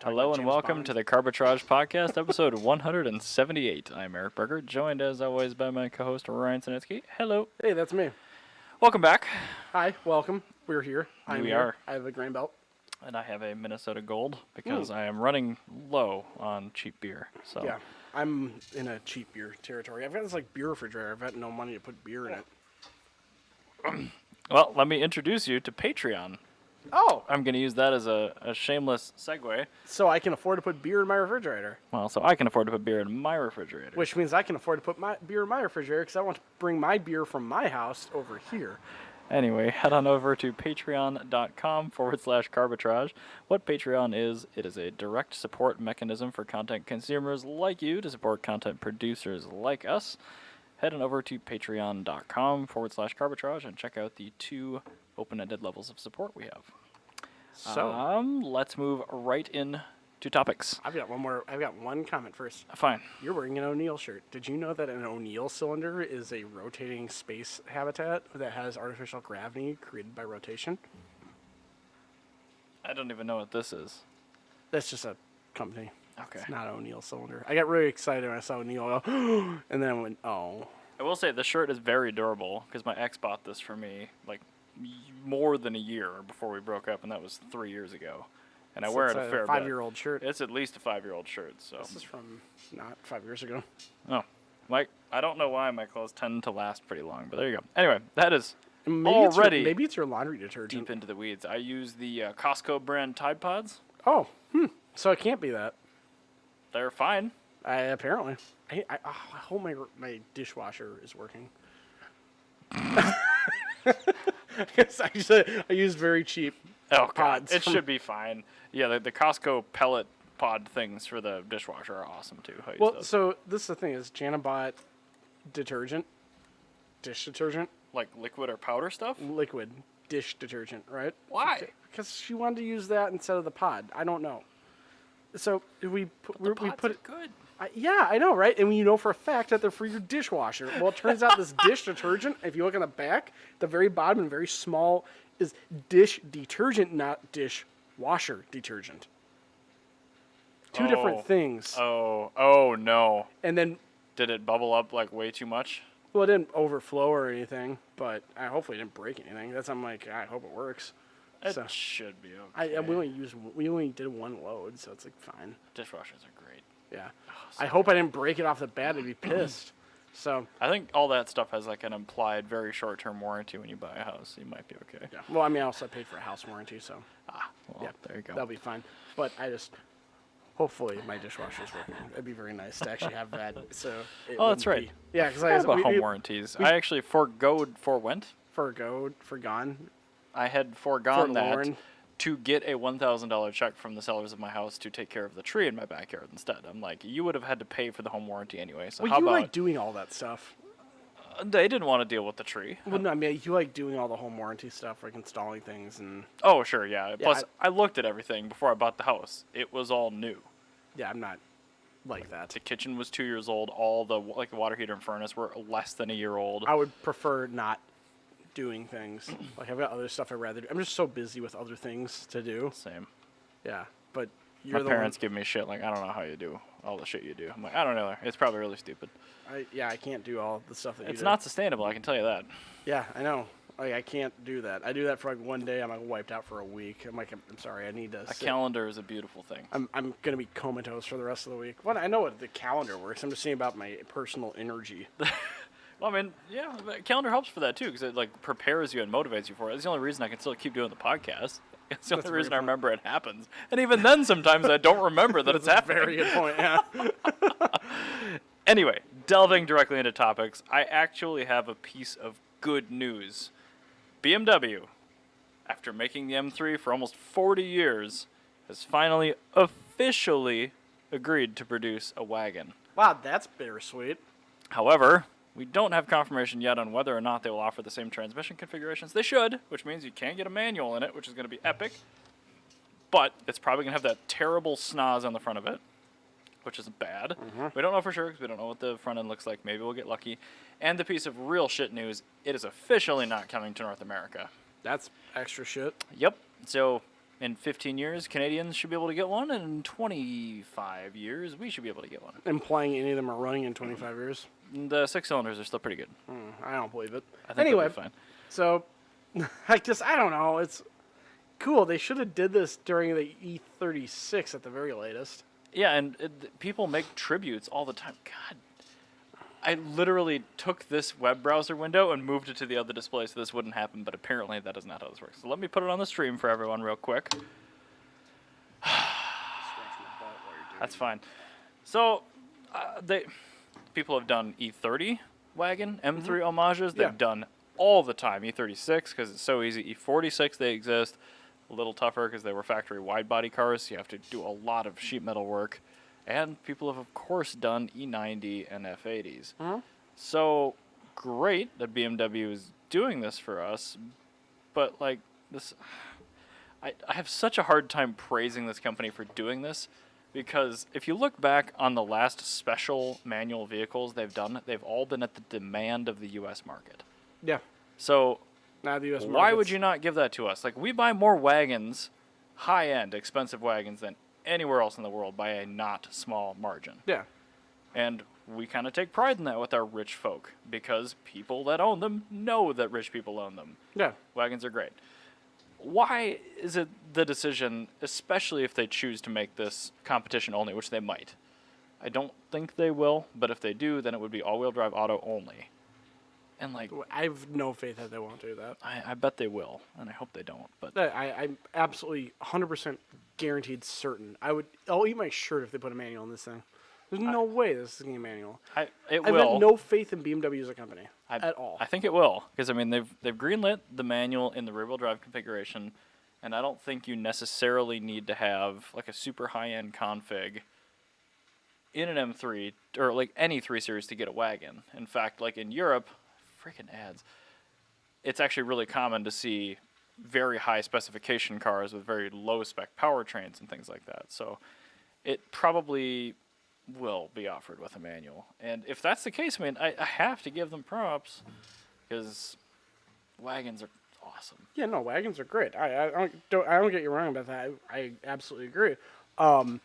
Hello and welcome to the Carbitrage podcast, episode 178. I'm Eric Berger, joined as always by my co-host Ryan Sinitsky. Hello. Hey, that's me. Welcome back. Hi, welcome. We're here. We are. I have a grain belt. And I have a Minnesota Gold because I am running low on cheap beer. So Yeah, I'm in a cheap beer territory. I've got this beer refrigerator. I've got no money to put beer in it. Well, let me introduce you to Patreon. Oh, I'm going to use that as a shameless segue. so I can afford to put beer in my refrigerator. Well, so I can afford to put beer in my refrigerator. Which means I can afford to put my beer in my refrigerator because I want to bring my beer from my house over here. Anyway, head on over to patreon.com/carbitrage. What Patreon is, it is a direct support mechanism for content consumers like you to support content producers like us. Head on over to patreon.com/carbitrage and check out the 2 open-ended levels of support we have. So Let's move right in to topics. I've got one comment first. Fine. You're wearing an O'Neill shirt. Did you know that an O'Neill cylinder is a rotating space habitat that has artificial gravity created by rotation? I don't even know what this is. That's just a company. Okay. It's not an O'Neill cylinder. I got really excited when I saw O'Neill go, and then I went, oh. I will say the shirt is very durable because my ex bought this for me more than a year before we broke up, and that was 3 years ago. And I wear it a fair bit. 5-year-old shirt. It's at least a 5-year-old shirt. So This is from not 5 years ago. Oh, I don't know why my clothes tend to last pretty long, but there you go. Anyway, that is Maybe maybe it's your laundry detergent. deep into the weeds. I use the Costco brand Tide Pods. Oh, so it can't be that. They're fine. Apparently. I hope my dishwasher is working. I used very cheap pods. It should be fine. Yeah, the Costco pellet pod things for the dishwasher are awesome too. I use those. So this is the thing: is Jana bought dish detergent, Like liquid or powder stuff? liquid dish detergent, right? Why? Because she wanted to use that instead of the pod. I don't know. So we The put pods are good. yeah, I know, right? And you know for a fact that they're for your dishwasher. Well, it turns out this dish detergent, if you look on the back, the very bottom and very small is dish detergent, not dishwasher detergent. Two different things. Oh no. And then, Did it bubble up way too much? well, it didn't overflow or anything, but I hopefully it didn't break anything. I'm like, I hope it works. It So, should be okay. we only did one load, so it's fine. Dishwashers are great. Yeah. I hope I didn't break it off the bat. I'd be pissed. So. I think all that stuff has an implied very short-term warranty when you buy a house. You might be okay. Yeah. Well, I mean, I also paid for a house warranty, so. Well, there you go. That'll be fine. But hopefully my dishwasher's working. It'd be very nice to actually have that. So. That's right. Yeah, because I have about home warranties. I actually forgone. I had foregone that Forlorn. to get a $1,000 check from the sellers of my house to take care of the tree in my backyard instead. I'm like, you would have had to pay for the home warranty anyway. So Well, how you about like doing all that stuff. they didn't want to deal with the tree? Well, no, I mean, you like doing all the home warranty stuff, like installing things and. Oh, sure, yeah. Plus, I- I looked at everything before I bought the house. It was all new. Yeah, I'm not like that. The kitchen was 2 years old. All the the water heater and furnace were less than a year old. I would prefer not doing things. I've got other stuff I'd rather do. I'm just so busy with other things to do. Same. Yeah, but you're My the parents give me shit I don't know how you do all the shit you do. I'm like, I don't know. It's probably really stupid. one. I can't do all the stuff that you do. It's not sustainable, I can tell you that. Yeah, I know. I can't do that. I do that for one day. I'm wiped out for a week. I'm sorry. I need to. A calendar is a beautiful thing. I'm gonna be comatose for the rest of the week. Well, I know what the calendar works. I'm just saying about my personal energy. Well, I mean, yeah, the calendar helps for that too because it prepares you and motivates you for it. It's the only reason I can still keep doing the podcast. It's the only reason I remember it happens. And even then, sometimes I don't remember that it's happening. Very good point. Yeah. Anyway, delving directly into topics, I actually have a piece of good news. BMW, after making the M3 for almost 40 years, has finally officially agreed to produce a wagon. Wow, that's bittersweet. However, we don't have confirmation yet on whether or not they will offer the same transmission configurations. They should, which means you can't get a manual in it, which is going to be epic. But it's probably going to have that terrible snoz on the front of it, which is bad. We don't know for sure because we don't know what the front end looks like. Maybe we'll get lucky. And the piece of real shit news, it is officially not coming to North America. That's extra shit. Yep. So In 15 years, Canadians should be able to get one, and in 25 years, we should be able to get one. Implying any of them are running in 25 years. The 6 cylinders are still pretty good. I don't believe it. I think Anyway, they'll be fine. so I don't know. It's cool. They should have did this during the E36 at the very latest. Yeah, and people make tributes all the time. God, I literally took this web browser window and moved it to the other display so this wouldn't happen, but apparently that is not how this works. So let me put it on the stream for everyone real quick. That's fine. So, people have done E30 wagon, M3 homages. They've done all the time E36 because it's so easy. E46, they exist. A little tougher because they were factory wide body cars. So you have to do a lot of sheet metal work. And people have, of course, done E90 and F80s. So great that BMW is doing this for us. But, like, this, I have such a hard time praising this company for doing this. Because if you look back on the last special manual vehicles they've done, they've all been at the demand of the U.S. market. Yeah. So Not the U.S. why markets. would you not give that to us? Like, we buy more wagons, high-end, expensive wagons, than anywhere else in the world by a not small margin. Yeah. And we kind of take pride in that with our rich folk because people that own them know that rich people own them. Yeah. Wagons are great. Why is it the decision, especially if they choose to make this competition only, which they might? I don't think they will, but if they do, then it would be all-wheel drive auto only. And, like, I have no faith that they won't do that. I bet they will, and I hope they don't. But I'm absolutely 100% guaranteed certain. I'll eat my shirt if they put a manual in this thing. There's no way this is going to be a manual. it I've will. got no faith in BMW as a company at all. I think it will, because I mean they've greenlit the manual in the rear-wheel drive configuration, and I don't think you necessarily need to have like a super high-end config in an M3 or like any 3 Series to get a wagon. In fact, like in Europe, freaking ads, it's actually really common to see very high specification cars with very low spec powertrains and things like that. So it probably will be offered with a manual. And if that's the case, I mean, I have to give them props because wagons are awesome. Yeah, no, wagons are great. I don't get you wrong about that. I absolutely agree. I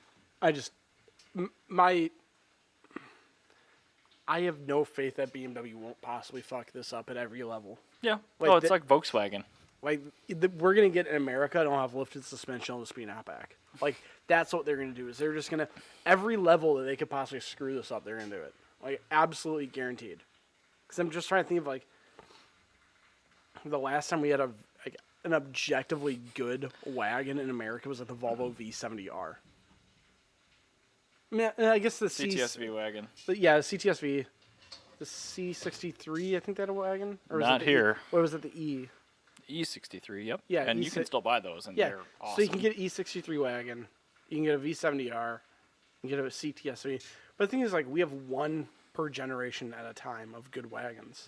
have no faith that BMW won't possibly fuck this up at every level. Yeah. Like It's like Volkswagen. Like, we're going to get in America, don't have lifted suspension on the speed outback. Like, that's what they're going to do, is they're just going to, every level that they could possibly screw this up, they're going to do it. Like, absolutely guaranteed. Because I'm just trying to think of, like, the last time we had an objectively good wagon in America was like the Volvo V70R. I mean, I guess the CTSV wagon. Yeah, the CTSV. The C63, I think they had a wagon? Or was Not it the here. What was it, the E? E63, yep. Yeah, and you can still buy those, and Yeah, they're awesome. so you can get an E63 wagon, you can get a V70R, you can get a CTSV. But the thing is, like, we have one per generation at a time of good wagons.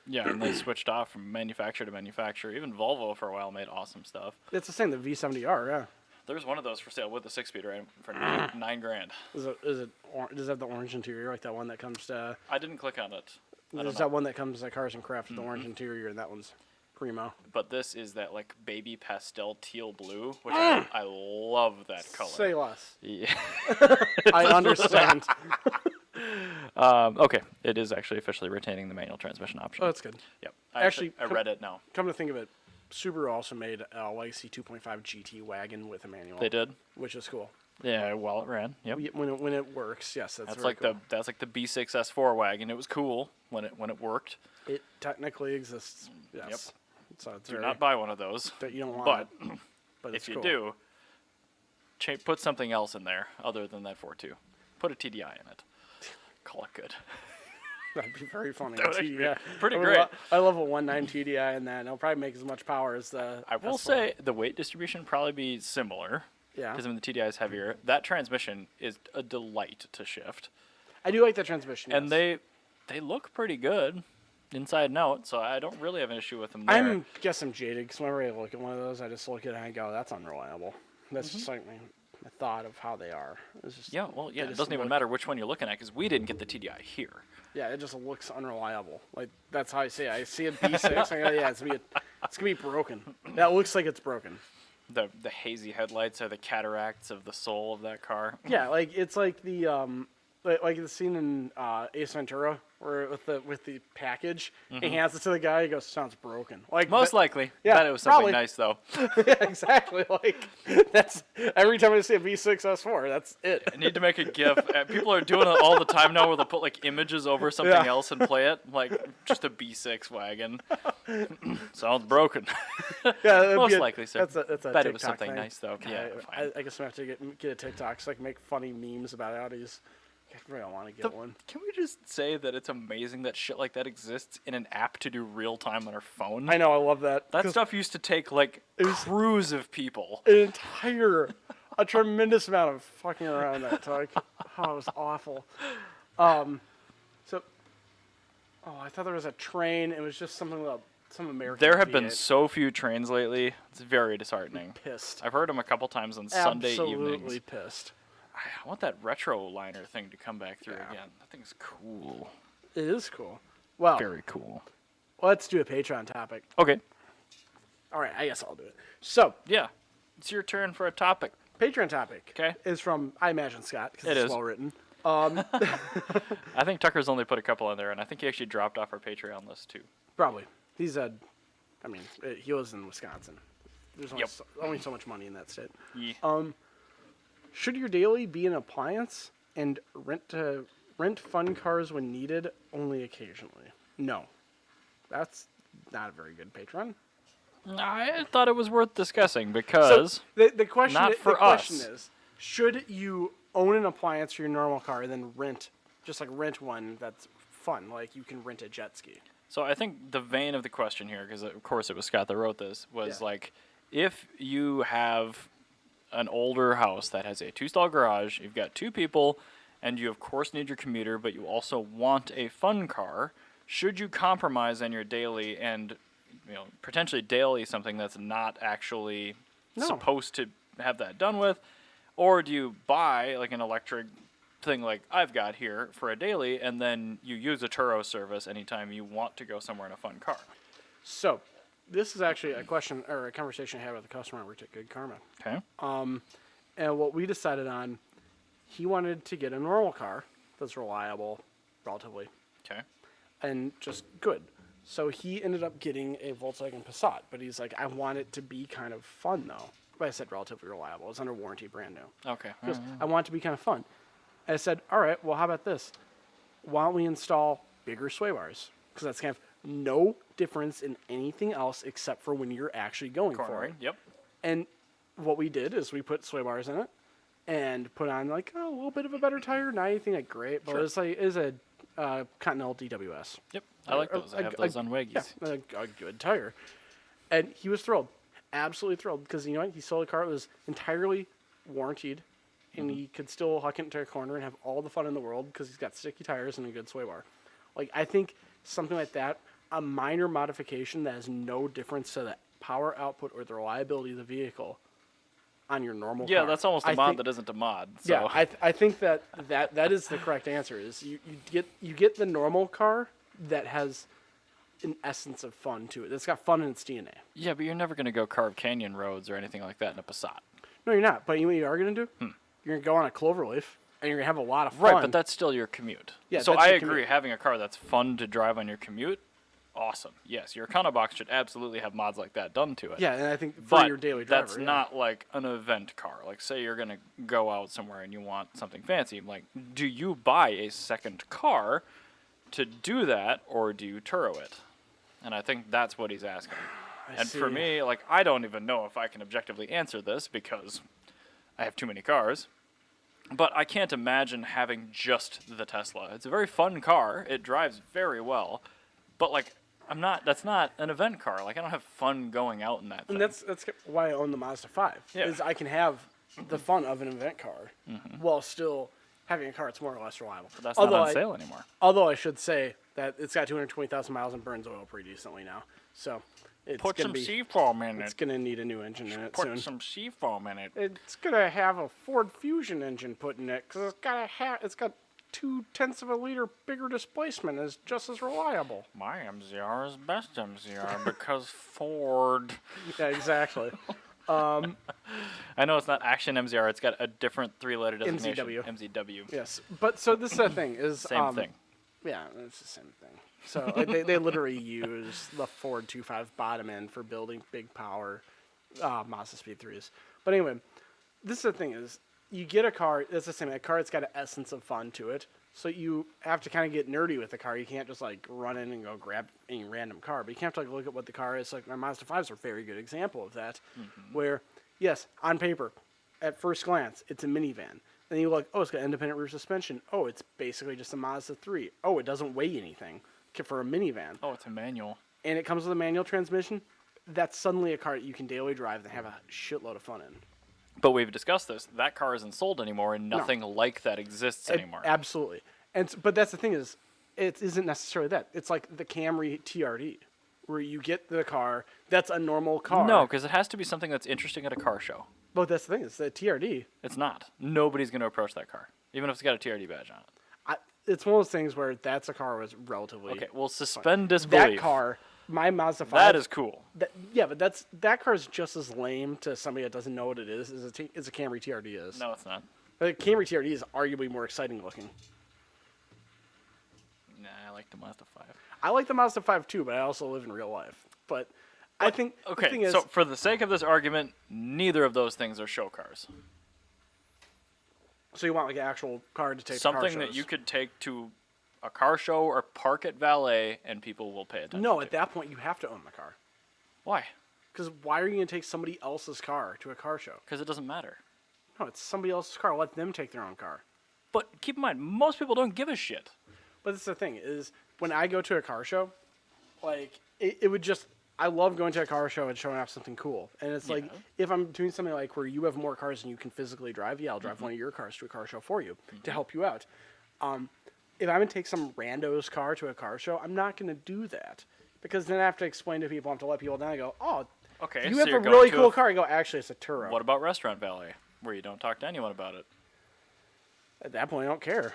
Yeah, and they switched off from manufacturer to manufacturer. Even Volvo for a while made awesome stuff. It's the same, the V70R, yeah. There's one of those for sale with a 6-speed right for $9 grand. Does it have the orange interior, like that one that comes to... I didn't click on it. There's that one that comes to Cars and Craft with the orange interior, and that one's primo. But this is that like baby pastel teal blue, which I love that color. Say less. Yeah. I understand. Okay, it is actually officially retaining the manual transmission option. Oh, that's good. Yep. Actually, I read it now. Come to think of it, Subaru also made a Legacy 2.5 GT wagon with a manual. They did. Which is cool. Yeah, well, it ran. Yep. When it works, yes, that's very like cool. that's like the B6 S4 wagon. It was cool when it worked. It technically exists. Yes. Yep. So it's Do not buy one of those. that you don't want. But it's if you cool. do, put something else in there other than that 4.2. Put a TDI in it. Call it good. That'd be very funny. That would actually be TDI. pretty great. I love a 1.9 TDI in that. And it'll probably make as much power as the. I will S4. say the weight distribution would probably be similar. Yeah. Because I mean the TDI is heavier. That transmission is a delight to shift. I do like that transmission. And yes. they look pretty good inside and out, so I don't really have an issue with them there. I guess I'm jaded because whenever I look at one of those, I just look at it and I go, "That's unreliable." That's just like my thought of how they are. It's just, Yeah, well, yeah, they it just doesn't even look- matter which one you're looking at because we didn't get the TDI here. Yeah, it just looks unreliable. Like that's how I see it. I see a B6. I go, yeah, it's gonna be broken. That looks like it's broken. the hazy headlights are the cataracts of the soul of that car. Yeah, like it's like the like the scene in Ace Ventura where with the package, he hands it to the guy. He goes, "Sounds broken." Like Most likely. yeah, Bet it was something probably. nice though. Yeah, exactly. Like that's every time I see a V6 S4, that's it. I need to make a GIF. People are doing it all the time now, where they'll put like images over something Yeah. else and play it, like just a B6 wagon. Sounds broken. Yeah, that'd Most be likely, sir. That's a Bet TikTok it was something thing. nice though. God, Yeah, fine. I guess I'm gonna have to get a TikTok so I can make funny memes about Audis. I really want to get one. Can we just say that it's amazing that shit like that exists in an app to do real time on our phone? I know, I love that. That 'Cause stuff used to take like was- crews of people. a tremendous amount of fucking around that talk. Oh, it was awful. I thought there was a train. It was just something about some American. There have been V8. so few trains lately. It's very disheartening. Pissed. I've heard them a couple times on Sunday Absolutely evenings. pissed. I want that retro liner thing to come back through Yeah. again. That thing's cool. It is cool. Well, Very cool. let's do a Patreon topic. Okay. All right, I guess I'll do it. So, Yeah. It's your turn for a topic. Patreon topic 'Kay. is from, I imagine, Scott, because It it's is. well written. I think Tucker's only put a couple in there, and I think he actually dropped off our Patreon list too. Probably. He's a, he lives in Wisconsin. There's only, Yep. only so much money in that state. Yeah. Should your daily be an appliance and rent fun cars when needed, only occasionally? No. That's not a very good patron. I thought it was worth discussing because The question, not for the question us. is, should you own an appliance for your normal car and then rent one that's fun, like you can rent a jet ski? So I think the vein of the question here, because of course it was Scott that wrote this, was Yeah. like, if you have an older house that has a 2-stall garage, you've got 2 people, and you of course need your commuter, but you also want a fun car, should you compromise on your daily and potentially daily something that's not actually No. supposed to have that done with, or do you buy like an electric thing like I've got here for a daily, and then you use a Turo service anytime you want to go somewhere in a fun car? So, this is actually a question or a conversation I had with a customer I worked at Good Karma. Okay. And what we decided on, he wanted to get a normal car that's reliable, relatively, Okay. and just good. So he ended up getting a Volkswagen Passat, but he's like, I want it to be kind of fun though. But I said relatively reliable. It's under warranty, brand new. Okay. He goes, I want it to be kind of fun. I said, all right, well, how about this? Why don't we install bigger sway bars? Because that's kind of no difference in anything else except for when you're actually going for it. Cornering. Yep. And what we did is we put sway bars in it and put on like a little bit of a better tire. Not anything like great, but Sure. it's a Continental DWS. Yep. I like those. I have those on Waggies. Yeah, a good tire. And he was thrilled, absolutely thrilled, because you know what? He sold a car that was entirely warranted, and he could still huck it into a corner and have all the fun in the world because he's got sticky tires and a good sway bar. Like, I think something like that, a minor modification that has no difference to the power output or the reliability of the vehicle on your normal Yeah, car. that's almost a I mod think- that isn't a mod. So. Yeah, I think that is the correct answer. Is you get the normal car that has an essence of fun to it. That's got fun in its DNA. Yeah, but you're never going to go carve canyon roads or anything like that in a Passat. No, you're not. But you know what you are going to do? You're going to go on a Cloverleaf, and you're going to have a lot of fun. Right, but that's still your commute. Yeah, so that's I your agree. commute. Having a car that's fun to drive on your commute, awesome. Yes, your Econobox should absolutely have mods like that done to it. Yeah, and I think for But your daily driver. that's yeah. not like an event car. Like, say you're going to go out somewhere and you want something fancy. Like, do you buy a second car to do that, or do you Turo it? And I think that's what he's asking. And for see. me, like, I don't even know if I can objectively answer this because I have too many cars. But I can't imagine having just the Tesla. It's a very fun car. It drives very well. But, like, that's not an event car. Like, I don't have fun going out in that thing. And that's why I own the Mazda 5. Yeah. Is I can have the fun of an event car while still having a car that's more or less reliable. But that's not on sale anymore. Although I should say that it's got 220,000 miles and burns oil pretty decently now. So it's Put gonna some be, seafoam in it's it. going to need a new engine in it Put soon. some seafoam in it. It's going to have a Ford Fusion engine put in it because it's got 0.2 of a liter bigger displacement and is just as reliable. My MZR is best MZR because Ford. Yeah, exactly. I know it's not Action MZR. It's got a different 3-letter designation. MZW. MZW. Yes, but so this is the thing is Same thing. Yeah, it's the same thing. So like, they literally use the Ford 2.5 bottom end for building big power Mazda Speed 3s. But anyway, this is the thing is you get a car. It's the same. A car that's got an essence of fun to it. So you have to kind of get nerdy with the car. You can't just like run in and go grab any random car. But you can't have to like look at what the car is. Like my Mazda 5s are a very good example of that. Where yes, on paper, at first glance, it's a minivan. And you look, oh, it's got independent rear suspension. Oh, it's basically just a Mazda 3. Oh, it doesn't weigh anything for a minivan. Oh, it's a manual. And it comes with a manual transmission. That's suddenly a car that you can daily drive and have a shitload of fun in. But we've discussed this. That car isn't sold anymore, and nothing like that exists anymore. Absolutely. But that's the thing is, it isn't necessarily that. It's like the Camry TRD, where you get the car that's a normal car. No, because it has to be something that's interesting at a car show. But that's the thing. It's the TRD. It's not. Nobody's going to approach that car, even if it's got a TRD badge on it. It's one of those things where that's a car was relatively Okay, well, suspend disbelief. that car. My Mazda 5. That is cool. Yeah, but that car is just as lame to somebody that doesn't know what it is as a Camry TRD is. No, it's not. The Camry TRD is arguably more exciting looking. Nah, I like the Mazda 5. I like the Mazda 5 too, but I also live in real life. But I think the thing Okay, is, so for the sake of this argument, neither of those things are show cars. so you want like an actual car to take to Something car that shows. you could take to a car show or park at valet, and people will pay attention No, to. at that point you have to own the car. Why? Because why are you going to take somebody else's car to a car show? Because it doesn't matter. No, it's somebody else's car. Let them take their own car. But keep in mind, most people don't give a shit. But that's the thing is, when I go to a car show, like it would just. I love going to a car show and showing off something cool. And it's like, Yeah. if I'm doing something like where you have more cars than you can physically drive, yeah, I'll drive one of your cars to a car show for you to help you out. If I'm going to take some rando's car to a car show, I'm not going to do that. Because then I have to explain to people, I have to let people down. I go, oh, Okay, you so have you're a going really to cool car. I go, actually, it's a Turo. What about restaurant valet, where you don't talk to anyone about it? At that point, I don't care.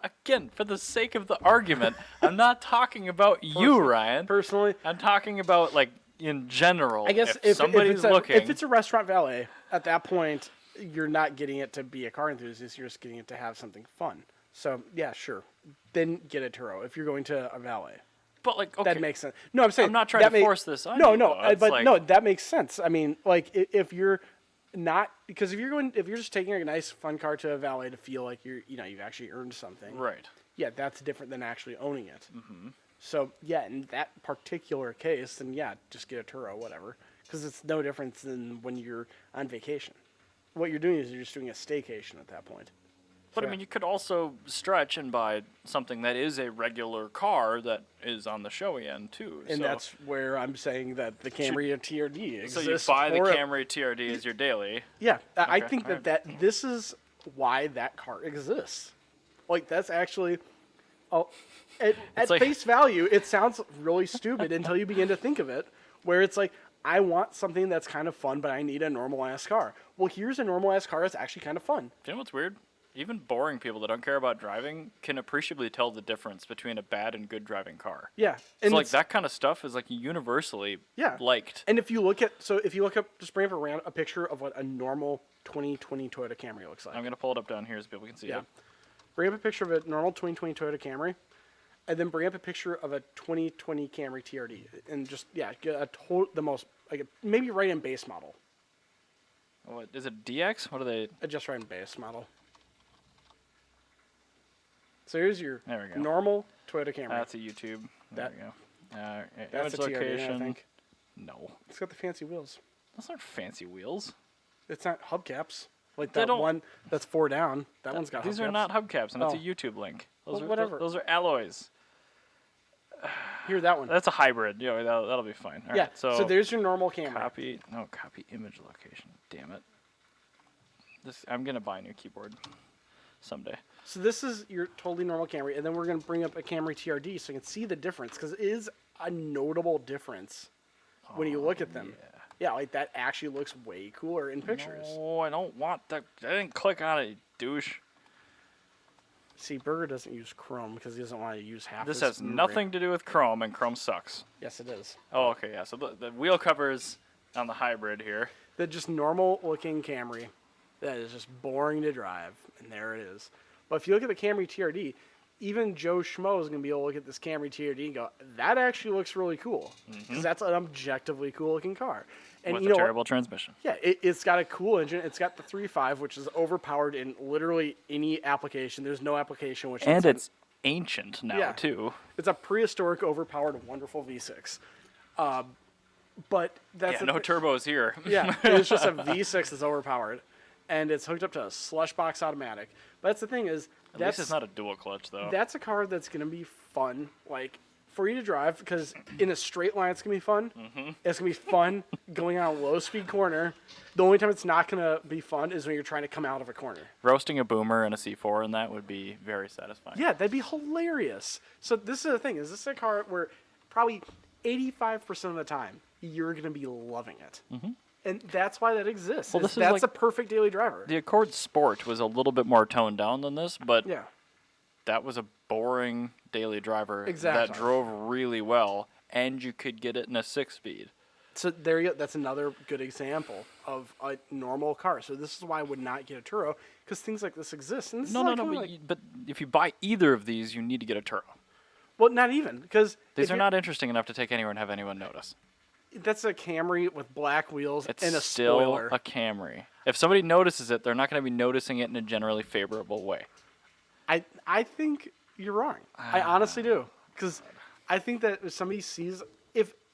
Again, for the sake of the argument, I'm not talking about you, Ryan. Personally, I'm talking about, like, in general. I guess if somebody's looking... if it's a restaurant valet, at that point, you're not getting it to be a car enthusiast. You're just getting it to have something fun. So, yeah, sure. Then get a Turo if you're going to a valet. But, like, okay. That makes sense. No, I'm saying I'm not trying to force this on No, you, no, though. It's but like- no, that makes sense. I mean, like if you're not because if you're just taking a nice fun car to a valet to feel like you've actually earned something. Right. Yeah, that's different than actually owning it. Mm-hmm. So yeah, in that particular case, then yeah, just get a Turo, whatever, because it's no difference than when you're on vacation. What you're doing is you're just doing a staycation at that point. But, So, I mean, you could also stretch and buy something that is a regular car that is on the showy end, too. and so, that's where I'm saying that the Camry TRD exists. So you buy the for a- Camry TRD as your daily. Yeah, I Okay, think alright. that this is why that car exists. Like, that's actually... At like- face value, it sounds really stupid until you begin to think of it, where it's like, I want something that's kind of fun, but I need a normal-ass car. Well, here's a normal-ass car that's actually kind of fun. Do you know what's weird? Even boring people that don't care about driving can appreciably tell the difference between a bad and good driving car. Yeah. So, And like, it's- that kind of stuff is, like, universally Yeah. liked. And if you look up, just bring up a picture of what a normal 2020 Toyota Camry looks like. I'm going to pull it up down here so people can see Yeah. it. Bring up a picture of a normal 2020 Toyota Camry, and then bring up a picture of a 2020 Camry TRD, and just get the most maybe right in base model. What, is it DX? What are they? Just right in base model. So here's your There we go. normal Toyota Camry. That's a YouTube. There That- we go. That's Image a TRD, location. I think. No. It's got the fancy wheels. Those aren't fancy wheels. It's not hubcaps. Like They that don't- one that's 4 down. That one's got These hubcaps. are not hubcaps, and that's a Oh. YouTube link. Those Well, are whatever. Those are alloys. Here, that one. That's a hybrid. Yeah, that'll be fine. All yeah. right, so there's your normal Camry. copy image location. Damn it. I'm gonna buy a new keyboard someday. So this is your totally normal Camry, and then we're going to bring up a Camry TRD so you can see the difference, because it is a notable difference when you look at them. Yeah, like that actually looks way cooler in pictures. Oh, I don't want that. I didn't click on it, you douche. See, Berger doesn't use Chrome because he doesn't want to use half This his has memory. nothing to do with Chrome, and Chrome sucks. Yes, it is. Oh, okay, yeah. So the wheel covers on the hybrid here. the just normal looking Camry that is just boring to drive, and there it is. But if you look at the Camry TRD, even Joe Schmo is going to be able to look at this Camry TRD and go, that actually looks really cool. Because that's an objectively cool looking car. And With you a know what? terrible transmission. Yeah, it's got a cool engine. It's got the 3.5, which is overpowered in literally any application. There's no application which And lets it's ancient now, Yeah. too. it's a prehistoric, overpowered, wonderful V6. But that's Yeah, no turbos here. yeah, it's just a V6 that's overpowered, and it's hooked up to a slush box automatic. But that's the thing is, At least it's not a dual clutch, though. that's a car that's gonna be fun, like for you to drive, because in a straight line it's gonna be fun. It's gonna be fun going on a low speed corner. The only time it's not gonna be fun is when you're trying to come out of a corner. Roasting a Boomer and a C4 in that would be very satisfying. Yeah, that'd be hilarious. So this is the thing: is this a car where probably 85% of the time you're gonna be loving it, and that's why that exists. Well, is this is that's like- a perfect daily driver. The Accord Sport was a little bit more toned down than this, but Yeah. that was a boring daily driver Exactly. that drove really well, and you could get it in a 6-speed. So there you go. That's another good example of a normal car. So this is why I would not get a Turo, because things like this exist. And this No, is no, like no. kinda But, like- but if you buy either of these, you need to get a Turo. well, not even, because These are not interesting enough to take anywhere and have anyone notice. That's a Camry with black wheels It's and a still spoiler. a Camry. If somebody notices it, they're not going to be noticing it in a generally favorable way. I think you're wrong. I honestly do, because I think that if somebody sees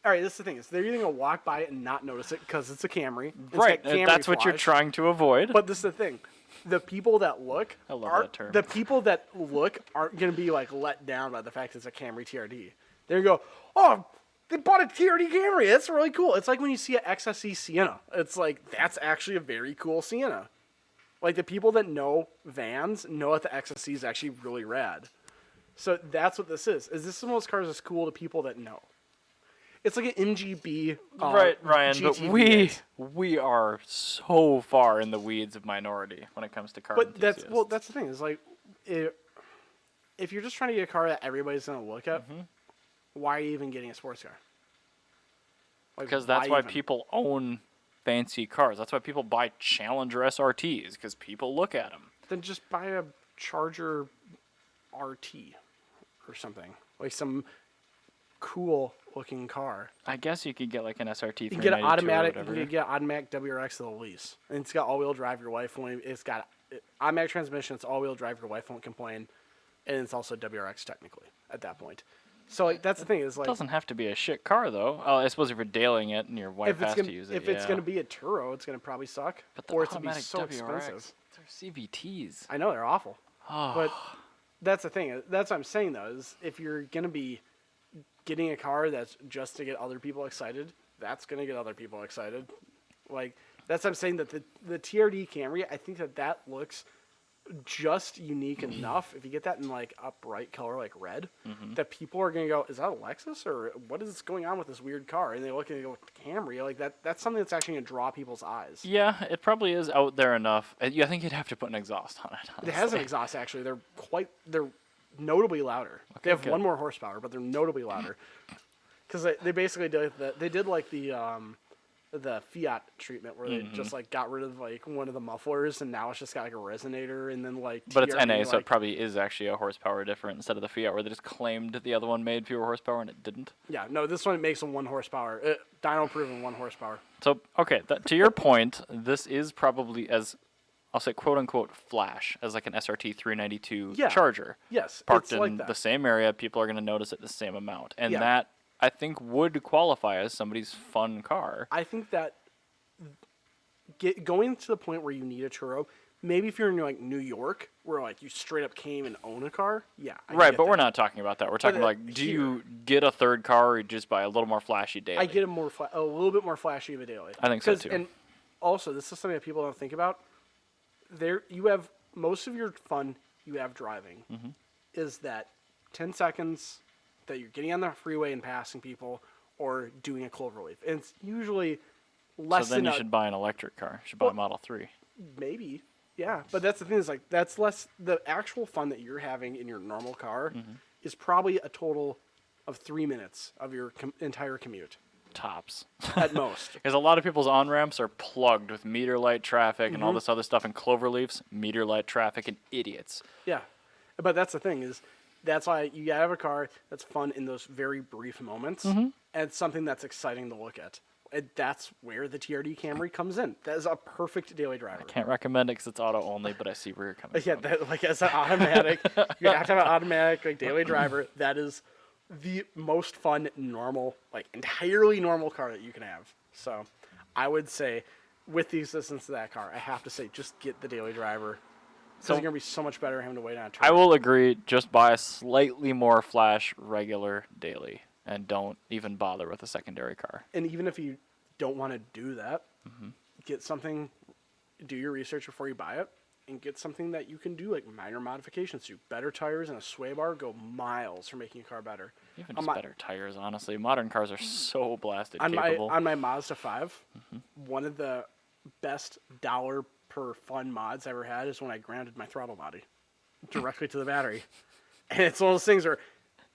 all right, this is the thing is they're either gonna walk by it and not notice it because it's a Camry. It's Right. got Camry That's what you're flash. trying to avoid. But this is the thing. The people that look I love aren't that term. the people that look aren't gonna be like let down by the fact it's a Camry TRD. They're gonna go, oh, they bought a TRD Camry. That's really cool. It's like when you see an XSE Sienna. It's like that's actually a very cool Sienna. Like the people that know vans know that the XSE is actually really rad. So that's what this is. Is this one of those cars that's cool to people that know? It's like an MGB. Right, Ryan, but GT V8. we are so far in the weeds of minority when it comes to car But enthusiasts. that's the thing. Is like, if you're just trying to get a car that everybody's gonna look at, why are you even getting a sports car? Like, Because that's why even? people own fancy cars. That's why people buy Challenger SRTs, because people look at them. Then just buy a Charger RT or something, like some cool looking car. I guess you could get like an SRT You can 392 get an or automatic. whatever. You can get automatic WRX to the lease, and it's got all-wheel drive. Your wife won't. It's got automatic transmission. It's all-wheel drive. Your wife won't complain, and it's also WRX technically at that point. So like that's the thing is It like doesn't have to be a shit car, though. Oh, I suppose if you're dailing it and your wife if it's has gonna to use it, if it's yeah. gonna be a Turo, it's gonna probably suck, But the or it's gonna be automatic so WRX, expensive. they're CVTs. I know they're awful, Oh, but that's the thing. That's what I'm saying though is if you're gonna be getting a car that's just to get other people excited, that's gonna get other people excited. Like that's what I'm saying that the TRD Camry, I think that looks just unique enough. If you get that in like a bright color like red, that people are gonna go, is that a Lexus or what is going on with this weird car? And they look and they go, Camry, like that's something that's actually gonna draw people's eyes. yeah, it probably is out there enough. I think you'd have to put an exhaust on it. It has an exhaust actually. They're notably louder. They have good. one more horsepower, but they're notably louder. Because they basically did like the Fiat treatment where they just like got rid of like one of the mufflers and now it's just got like a resonator and then like But it's TRD, NA, so it like- probably is actually a horsepower different instead of the Fiat, where they just claimed the other one made fewer horsepower and it didn't. yeah, no, this one makes a 1 horsepower. Dyno proven 1 horsepower. So, okay, to your point, this is probably as, I'll say, quote unquote, flash as like an SRT 392 Yeah. Charger. Yes, Parked it's in like that. the same area, people are going to notice it the same amount. And Yeah. that, I think, would qualify as somebody's fun car. I think that going to the point where you need a Turo, maybe if you're in like New York, where like you straight up can't even own a car, yeah. I Right, get but that. we're not talking about that. We're talking uh, like, do you get a third car or you just buy a little more flashy daily? I get a little bit more flashy of a daily. I think so, 'Cause- too. And also, this is something that people don't think about. There, you have most of your fun you have driving Mm-hmm. is that 10 seconds that you're getting on the freeway and passing people or doing a clover leaf. And it's usually less So then than you should buy an electric car. You should buy a Model 3. maybe. Yeah, but that's the thing is like that's less the actual fun that you're having in your normal car Mm-hmm. is probably a total of 3 minutes of your entire commute. tops. at most. Because a lot of people's on-ramps are plugged with meter light traffic and all Mm-hmm. this other stuff, and cloverleafs, meter light traffic, and idiots. Yeah, but that's the thing is, that's why you gotta have a car that's fun in those very brief moments, and it's something that's exciting to look at. And that's where the TRD Camry comes in. That is a perfect daily driver. Can't recommend it because it's auto only, but I see where you're coming Yeah, from. that, like as an automatic, you have to have an automatic like daily driver. That is the most fun, normal, like entirely normal car that you can have. So, I would say, with the assistance of that car, I have to say just get the daily driver. So it's gonna be so much better having to wait on a turn. I will agree. Just buy a slightly more flash regular daily, and don't even bother with a secondary car. And even if you don't want to do that, get something. Do your research before you buy it, and get something that you can do like minor modifications to. Better tires and a sway bar go miles for making a car better. Even On just my- better tires, honestly. Modern cars are so blasted on capable. my Mazda 5, one of the best dollar per fun mods I ever had is when I grounded my throttle body directly to the battery. And it's one of those things where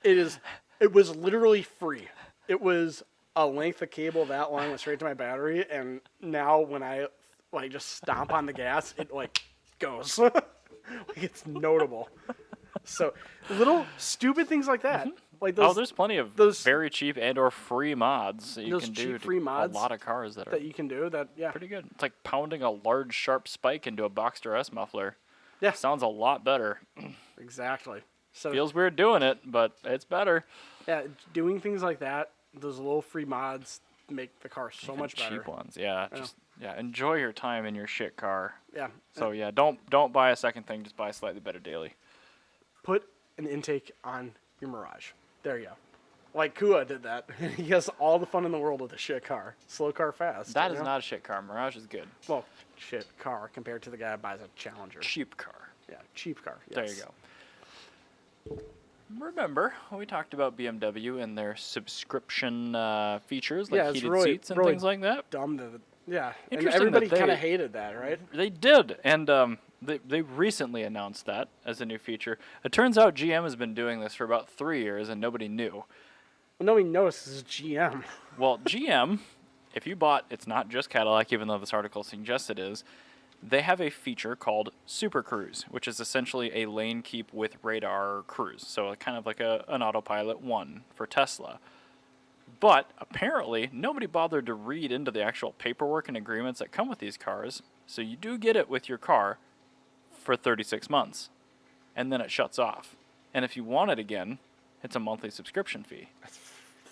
it was literally free. It was a length of cable that long went straight to my battery, and now when I like just stomp on the gas, it like goes. Like it's notable. So little stupid things like that. Like those there's plenty of those- very cheap and/or free mods that you those can cheap do free to mods a lot of cars that are that you can do that. Yeah. pretty good. It's like pounding a large, sharp spike into a Boxster S muffler. Yeah. Sounds a lot better. Exactly. So Feels weird doing it, but it's better. yeah, doing things like that, those little free mods make the car so much better. Cheap ones, yeah. Just enjoy your time in your shit car. Yeah. So yeah, don't buy a second thing. Just buy a slightly better daily. Put an intake on your Mirage. There you go. Like Kua did that. He has all the fun in the world with a shit car. Slow car fast. That you is know? not a shit car. Mirage is good. Well, shit car compared to the guy that buys a Challenger. Cheap car. Yeah, cheap car. There you yes. go. Remember, we talked about BMW and their subscription features, like Yeah, it's heated really- seats and really things like that. Dumb to yeah. And Interesting everybody that kind of they- hated that, right? They did, and they recently announced that as a new feature. It turns out GM has been doing this for about 3 years, and nobody knew. Well, nobody notices GM. Well, GM, if you bought, it's not just Cadillac, even though this article suggests it is, they have a feature called Super Cruise, which is essentially a lane keep with radar cruise. So kind of like an Autopilot 1 for Tesla. But apparently, nobody bothered to read into the actual paperwork and agreements that come with these cars. So you do get it with your car for 36 months. And then it shuts off. And if you want it again, it's a monthly subscription fee. That's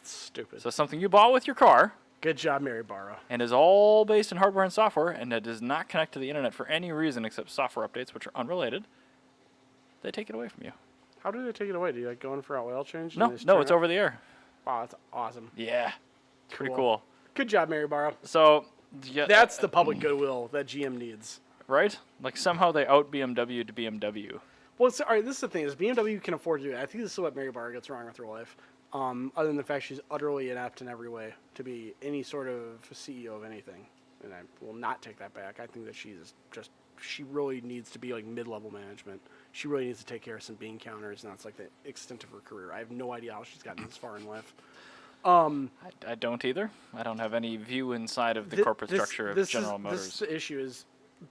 stupid. So something you bought with your car Good job, Mary Barrow. and is all based in hardware and software, and it does not connect to the internet for any reason except software updates, which are unrelated, they take it away from you. How do they take it away? Do you like go in for a oil change? and No, they just no, turn it's it? over the air. Wow, that's awesome. Yeah, it's pretty Cool. cool. Good job, Mary Barrow. So, yeah, That's the public goodwill that GM needs. right? Like somehow they out BMW to BMW. Well, all right. This is the thing: is BMW can afford to do it. I think this is what Mary Barrow gets wrong with her life. Other than the fact she's utterly inept in every way to be any sort of CEO of anything, and I will not take that back. I think that she really needs to be like mid-level management. She really needs to take care of some bean counters, and that's like the extent of her career. I have no idea how she's gotten this far in life. I don't either. I don't have any view inside of the corporate structure of General Motors. This is the issue is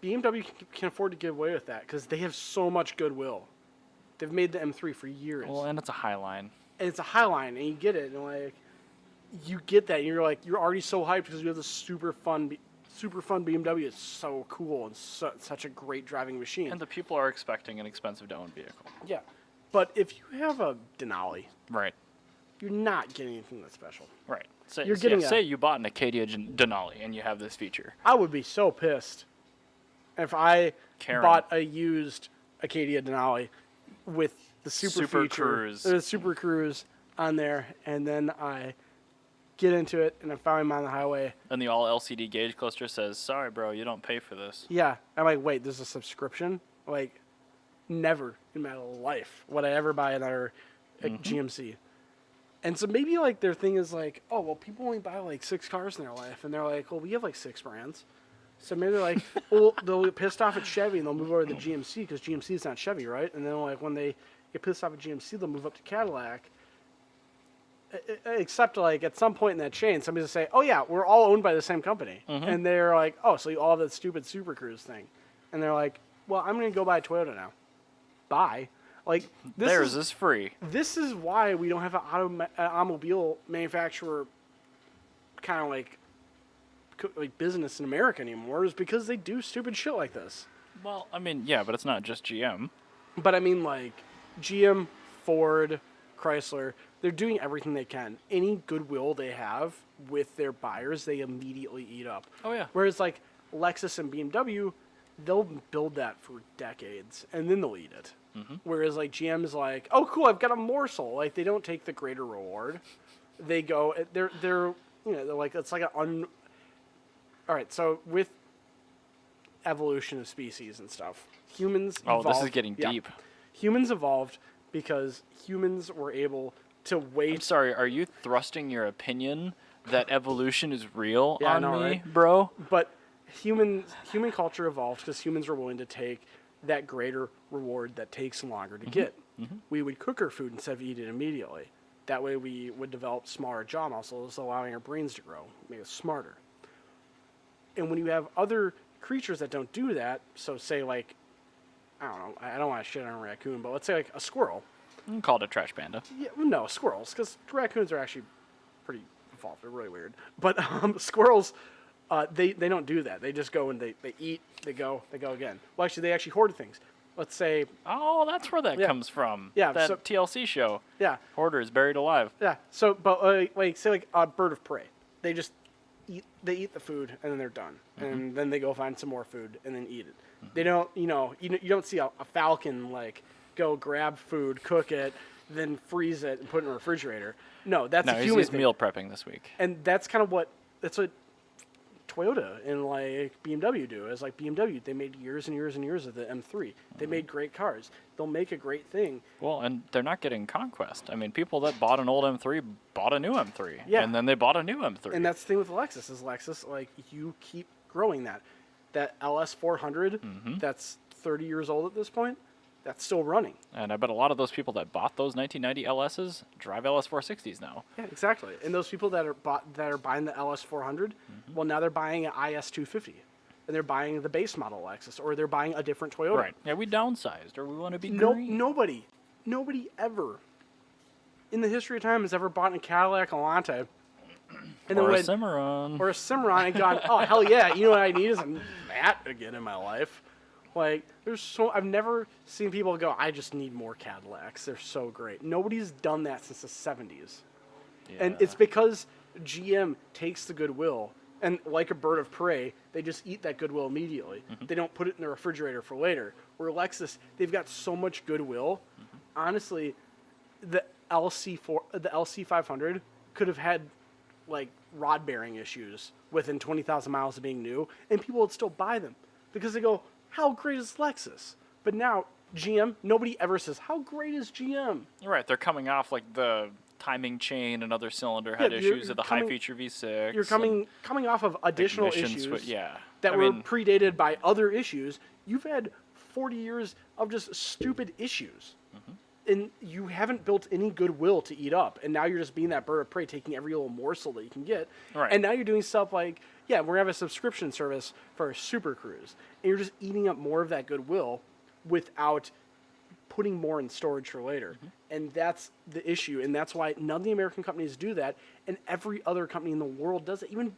BMW can afford to get away with that because they have so much goodwill. They've made the M3 for years. Well, and it's a high line. And it's a high line, and you get it, and like, you get that, and you're like, you're already so hyped because you have this super fun BMW. It's so cool and such a great driving machine. And the people are expecting an expensive to own vehicle. Yeah, but if you have a Denali, Right. you're not getting anything that's special. Right. Say, You're getting say you bought an Acadia Denali and you have this feature. I would be so pissed if I Karen. bought a used Acadia Denali with the Super feature, Cruise. the Super Cruise on there, and then I get into it, and I finally am on the highway. And the all LCD gauge cluster says, "Sorry, bro, you don't pay for this." Yeah, I'm like, wait, there's a subscription? Like, never in my life would I ever buy another GMC. And so maybe like their thing is like, oh well, people only buy like 6 cars in their life, and they're like, well, we have like 6 brands. So maybe they're like, well, they'll get pissed off at Chevy and they'll move over to the GMC because GMC is not Chevy, right? And then like when they get pissed off at GMC, they'll move up to Cadillac. except like at some point in that chain, somebody's gonna say, "Oh yeah, we're all owned by the same company," and they're like, "Oh, so you all have that stupid Super Cruise thing," and they're like, "Well, I'm gonna go buy a Toyota now." Bye. Like Theirs is free. This is why we don't have an automobile manufacturer kind of like business in America anymore, is because they do stupid shit like this. Well, I mean, yeah, but it's not just GM. But I mean, like GM, Ford, Chrysler, they're doing everything they can. Any goodwill they have with their buyers, they immediately eat up. Oh, yeah. Whereas like Lexus and BMW, they'll build that for decades and then they'll eat it. Whereas like GM's like, oh cool, I've got a morsel. Like they don't take the greater reward. They go, they're they're like, it's like all right. So with evolution of species and stuff, humans evolved. Oh, this is getting deep. Humans evolved because humans were able to wait. I'm sorry, are you thrusting your opinion that evolution is real Yeah, I on know, me, right? bro? But human culture evolved because humans were willing to take that greater reward that takes longer to get. We would cook our food instead of eat it immediately. That way we would develop smaller jaw muscles, allowing our brains to grow, make us smarter. And when you have other creatures that don't do that, so say like, I don't know, I don't want to shit on a raccoon, but let's say like a squirrel. You call it a trash panda. Yeah, well, no, squirrels, because raccoons are actually pretty evolved. They're really weird. But squirrels, they don't do that. They just go and they eat, they go again. Well, actually, they actually hoard things. Let's say, Oh, that's where that comes from. Yeah, That so- TLC show. yeah, Hoarder is buried alive. yeah. So, but like say like a bird of prey, they just eat the food and then they're done, and then they go find some more food and then eat it. They don't, you don't see a falcon like go grab food, cook it, then freeze it and put it in a refrigerator. No, that's No, a he's human thing. meal prepping this week. And that's kind of what Toyota and like BMW do. Is like BMW, they made years and years and years of the M3. They made great cars. They'll make a great thing. Well, and they're not getting conquest. I mean, people that bought an old M3 bought a new M3. Yeah. And then they bought a new M3. And that's the thing with Lexus is Lexus, like you keep growing that. That LS 400, that's 30 years old at this point, that's still running. And I bet a lot of those people that bought those 1990 LSs drive LS 460s now. Yeah, exactly. And those people that are buying the LS 400, well, now they're buying an IS 250, and they're buying the base model Lexus, or they're buying a different Toyota. Right. Yeah, we downsized, or we want to be No, green. nobody ever in the history of time has ever bought a Cadillac Alante and Or a went, Cimarron. or a Cimarron and gone, oh hell yeah, you know what I need is a Matt again in my life. Like I've never seen people go, I just need more Cadillacs. They're so great. Nobody's done that since the 70s. And Yeah. it's because GM takes the goodwill and like a bird of prey, they just eat that goodwill immediately. They don't put it in the refrigerator for later. Where Lexus, they've got so much goodwill. Honestly, the LC 500 could have had like rod bearing issues within 20,000 miles of being new, and people would still buy them because they go, how great is Lexus? But now GM, nobody ever says, how great is GM? Right, they're coming off like the timing chain and other cylinder head Yeah, issues you're of the coming- high feature V6. You're coming off of additional ignition issues yeah. that I were mean, predated by other issues. You've had 40 years of just stupid issues. And you haven't built any goodwill to eat up. And now you're just being that bird of prey, taking every little morsel that you can get. Right. And now you're doing stuff like, yeah, we're going to have a subscription service for a Super Cruise. And you're just eating up more of that goodwill without putting more in storage for later. And that's the issue. And that's why none of the American companies do that. And every other company in the world does it. Even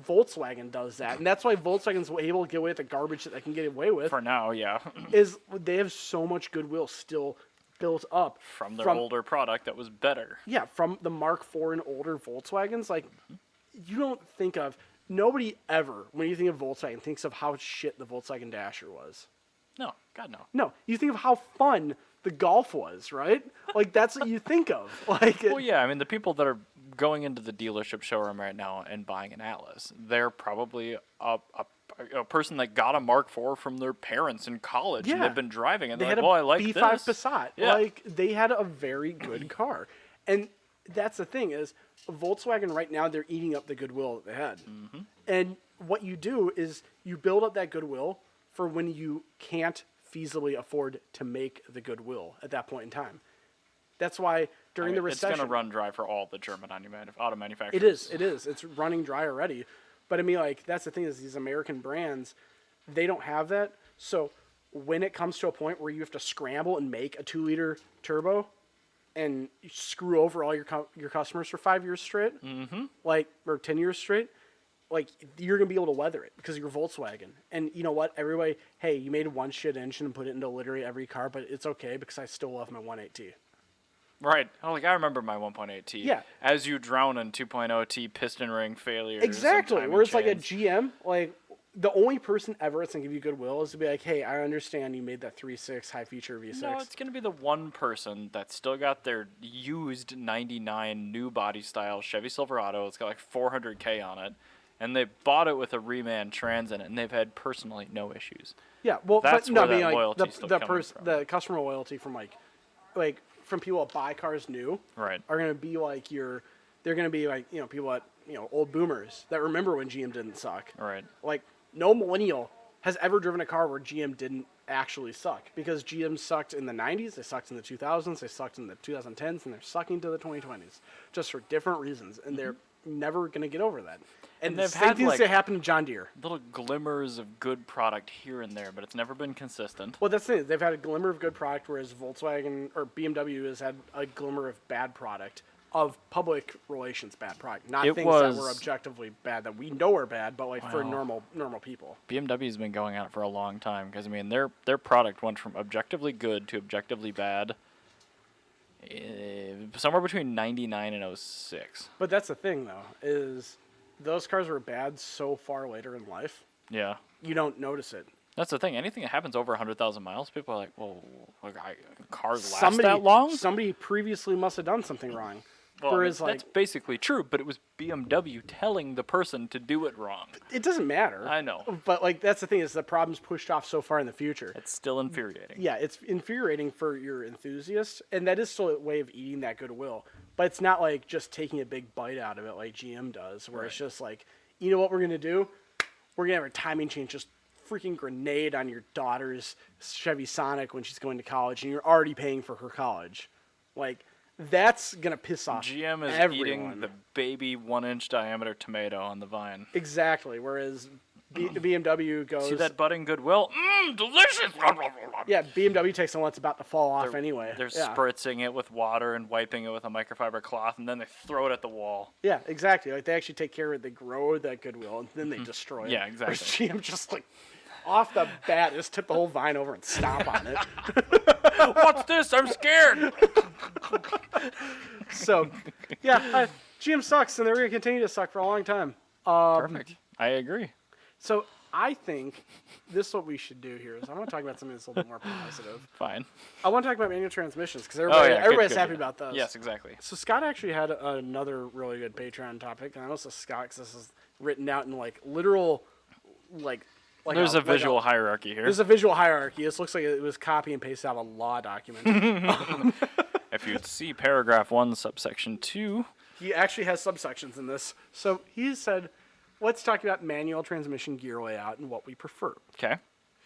Volkswagen does that. And that's why Volkswagen's able to get away with the garbage that they can get away with. for now, yeah. Is they have so much goodwill still built up From their older product that was better. Yeah, from the Mark IV and older Volkswagens. Like, you don't think of, nobody ever, when you think of Volkswagen, thinks of how shit the Volkswagen Dasher was. No, God no. No, you think of how fun the Golf was, right? Like, that's what you think of. Like, Well, yeah, I mean, the people that are going into the dealership showroom right now and buying an Atlas, they're probably a person that got a Mark IV from their parents in college, and Yeah. they've been driving, and they they're had like, well, I a like B5 this. Passat. Yeah. Like, they had a very good car. And that's the thing is, Volkswagen right now, they're eating up the goodwill that they had. And what you do is you build up that goodwill for when you can't feasibly afford to make the goodwill at that point in time. That's why during the recession, it's going to run dry for all the German auto manufacturers. It is. It's running dry already. But I mean, like, that's the thing is these American brands, they don't have that. So when it comes to a point where you have to scramble and make a 2-liter turbo and you screw over all your customers for 5 years straight, like, or 10 years straight, like, you're going to be able to weather it because you're Volkswagen. And you know what? Everybody, hey, you made one shit engine and put it into literally every car, but it's okay because I still love my 1.8T. Right. Oh, like I remember my 1.8T. Yeah. As you drown in 2.0T piston ring failures. Exactly. Where it's like a chains. GM, like the only person ever that's gonna give you goodwill is to be like, hey, I understand you made that 3.6 high feature V6. No, it's going to be the one person that's still got their used 99 new body style Chevy Silverado. It's got like 400K on it. And they bought it with a reman trans in it, and they've had personally no issues. Yeah, well, That's but no, where I mean, that like loyalty's still coming from. the customer loyalty from like from people that buy cars new, Right. are gonna be like they're gonna be like people that old boomers that remember when GM didn't suck. Right. Like no millennial has ever driven a car where GM didn't actually suck because GM sucked in the 90s, they sucked in the 2000s, they sucked in the 2010s, and they're sucking to the 2020s just for different reasons, and they're never gonna get over that. And the they've same had, things like, that happen to John Deere. Little glimmers of good product here and there, but it's never been consistent. Well, that's the thing. They've had a glimmer of good product, whereas Volkswagen or BMW has had a glimmer of bad product, of public relations bad product. Not things that were objectively bad that we know are bad, but like for normal people. BMW's been going at it for a long time because I mean their product went from objectively good to objectively bad. Somewhere between 99 and 06. But that's the thing, though, is those cars were bad so far later in life. Yeah. You don't notice it. That's the thing. Anything that happens over 100,000 miles, people are like, well, cars last that long? Somebody previously must have done something wrong. Well, Whereas, that's basically true, but it was BMW telling the person to do it wrong. It doesn't matter. I know. But, like, that's the thing is the problem's pushed off so far in the future. It's still infuriating. Yeah, it's infuriating for your enthusiasts, and that is still a way of eating that goodwill. But it's not like just taking a big bite out of it like GM does, where it's just like, you know what we're going to do? We're going to have a timing change, just freaking grenade on your daughter's Chevy Sonic when she's going to college, and you're already paying for her college. Like, that's going to piss off GM is everyone. eating the baby 1-inch diameter tomato on the vine. Exactly, whereas BMW goes... See that budding goodwill? Delicious! Yeah, BMW takes the one that's about to fall off anyway. They're spritzing it with water and wiping it with a microfiber cloth, and then they throw it at the wall. Yeah, exactly. Like, they actually take care of it. They grow that goodwill, and then they destroy it. Yeah, exactly. Whereas GM just, like, off the bat, just tip the whole vine over and stomp on it. What's this? I'm scared! So, yeah, GM sucks, and they're going to continue to suck for a long time. Perfect. I agree. So, I think this is what we should do here. Is I want to talk about something that's a little bit more positive. Fine. I want to talk about manual transmissions, because everybody's happy about those. Yes, exactly. So Scott actually had another really good Patreon topic, and I know this is Scott because this is written out in like literal, like There's a visual hierarchy here. There's a visual hierarchy. This looks like it was copy and paste out of a law document. If you'd see paragraph 1, subsection 2. He actually has subsections in this. So he said, let's talk about manual transmission gear layout and what we prefer. Okay.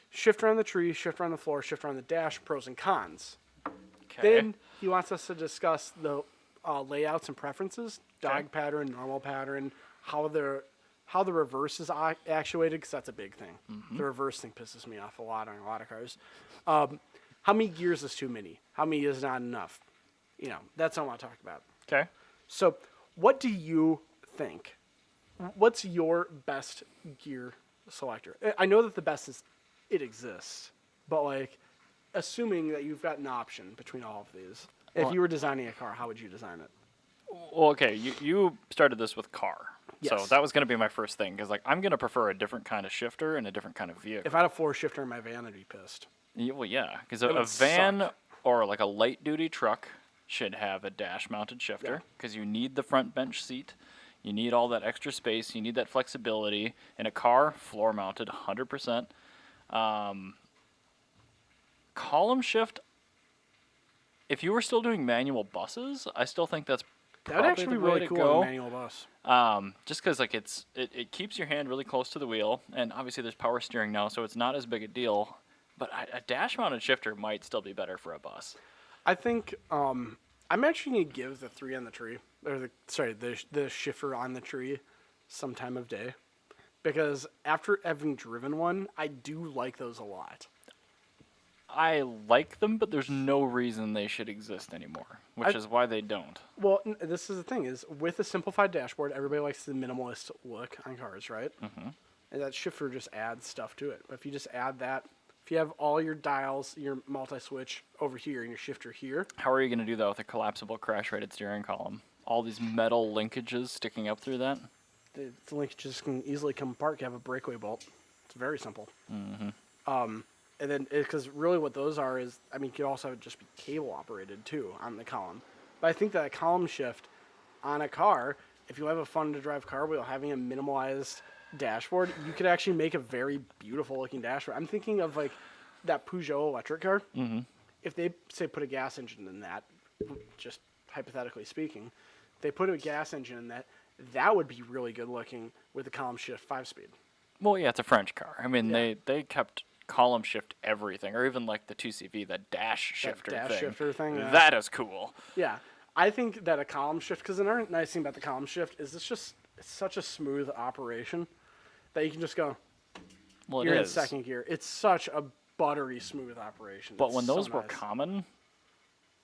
Shifter on the tree, shifter on the floor, shifter on the dash, pros and cons. Okay. Then he wants us to discuss the layouts and preferences, dog pattern, normal pattern, how the reverse is actuated, because that's a big thing. The reverse thing pisses me off a lot on a lot of cars. How many gears is too many? How many is not enough? You know, that's what I want to talk about. Okay. So, what do you think? What's your best gear selector? I know that the best is it exists, but like, assuming that you've got an option between all of these, if you were designing a car, how would you design it? Well, okay, you started this with car. Yes. So that was going to be my first thing, because like I'm going to prefer a different kind of shifter and a different kind of vehicle. If I had a floor shifter in my van, I'd be pissed. Well, yeah, because a van or like a light-duty truck should have a dash-mounted shifter, because you need the front bench seat. You need all that extra space. You need that flexibility. In a car, floor-mounted, 100%. Column shift, if you were still doing manual buses, I still think that's That would probably actually the be way really to cool go. on a manual bus. Just because like it keeps your hand really close to the wheel, and obviously there's power steering now, so it's not as big a deal. But a dash-mounted shifter might still be better for a bus. I think I'm actually gonna give the 3 on the tree, or the shifter on the tree, some time of day, because after having driven one, I do like those a lot. I like them, but there's no reason they should exist anymore, which is why they don't. Well, this is the thing: is with a simplified dashboard, everybody likes the minimalist look on cars, right? Mm-hmm. And that shifter just adds stuff to it. But if you just add that, if you have all your dials, your multi-switch over here, and your shifter here, How are you going to do that with a collapsible crash-rated steering column? All these metal linkages sticking up through that? the linkages can easily come apart. You have a breakaway bolt. It's very simple. Mm-hmm. And then, because really what those are is, I mean, you could also just be cable operated too on the column. But I think that a column shift on a car, if you have a fun to drive car wheel, having a minimalized dashboard, you could actually make a very beautiful looking dashboard. I'm thinking of like that Peugeot electric car. Mm-hmm. If they say put a gas engine in that, just hypothetically speaking, if they put a gas engine in that, that would be really good looking with a column shift 5-speed. Well, yeah, it's a French car. I mean, Yeah. they kept column shift everything, or even like the 2CV, that dash shifter thing. Yeah. That is cool. Yeah, I think that a column shift, because another nice thing about the column shift is it's such a smooth operation that you can just go, Well, you're it in is. second gear. It's such a buttery smooth operation. But It's when so those were nice. common,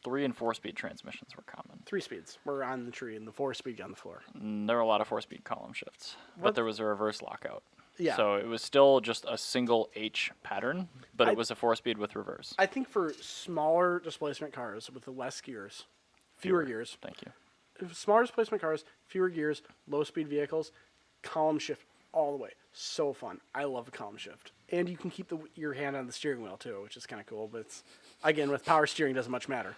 3 and 4-speed transmissions were common. 3 speeds were on the tree and the 4-speed on the floor. There were a lot of 4-speed column shifts, but What- there was a reverse lockout. Yeah. So it was still just a single H pattern, but it was a 4-speed with reverse. I think for smaller displacement cars with the less gears, fewer gears, Thank you. smaller displacement cars, fewer gears, low speed vehicles, column shift all the way. So fun. I love a column shift. And you can keep your hand on the steering wheel too, which is kind of cool. But it's, again, with power steering, doesn't much matter.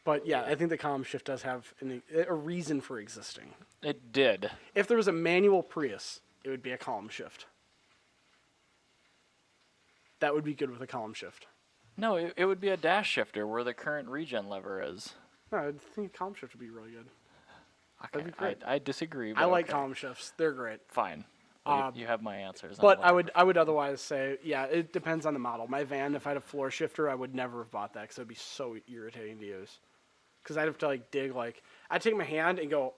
But yeah, I think the column shift does have a reason for existing. It did. If there was a manual Prius, it would be a column shift. That would be good with a column shift. No, it would be a dash shifter where the current regen lever is. No, I think a column shift would be really good. Okay, be great. I disagree. But I like okay. column shifts. They're great. Fine. You have my answers. But I would otherwise say, yeah, it depends on the model. My van, if I had a floor shifter, I would never have bought that because it would be so irritating to use. Because I'd have to dig, I'd take my hand and go,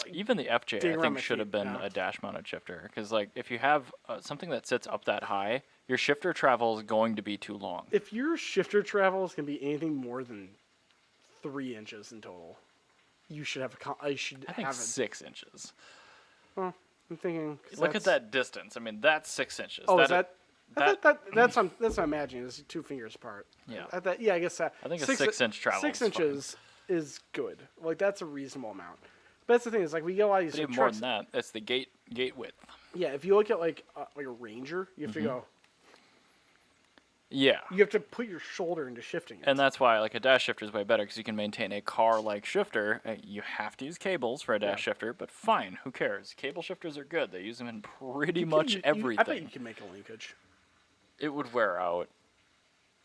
Even the FJ, dig I around think, my should have feet, been yeah. a dash-mounted shifter. Because, if you have something that sits up that high, your shifter travel is going to be too long. if your shifter travel is going to be anything more than 3 inches in total, you should have I think 6 inches. Well, I'm thinking. 'cause Look at that's- that distance. I mean, that's 6 inches. Oh, is that? that- That's what I'm imagining. It's 2 fingers apart. Yeah. I guess that. I think a 6-inch travel 6 is fine. inches is good. That's a reasonable amount. But that's the thing is we get a lot of these But even trucks. more than that, it's the gate width. Yeah, if you look at a Ranger, you have to go. Yeah. You have to put your shoulder into shifting it. And that's why a dash shifter is way better because you can maintain a car-like shifter. You have to use cables for a dash shifter, but fine, who cares? Cable shifters are good. They use them in pretty much everything. I bet you can make a linkage. It would wear out.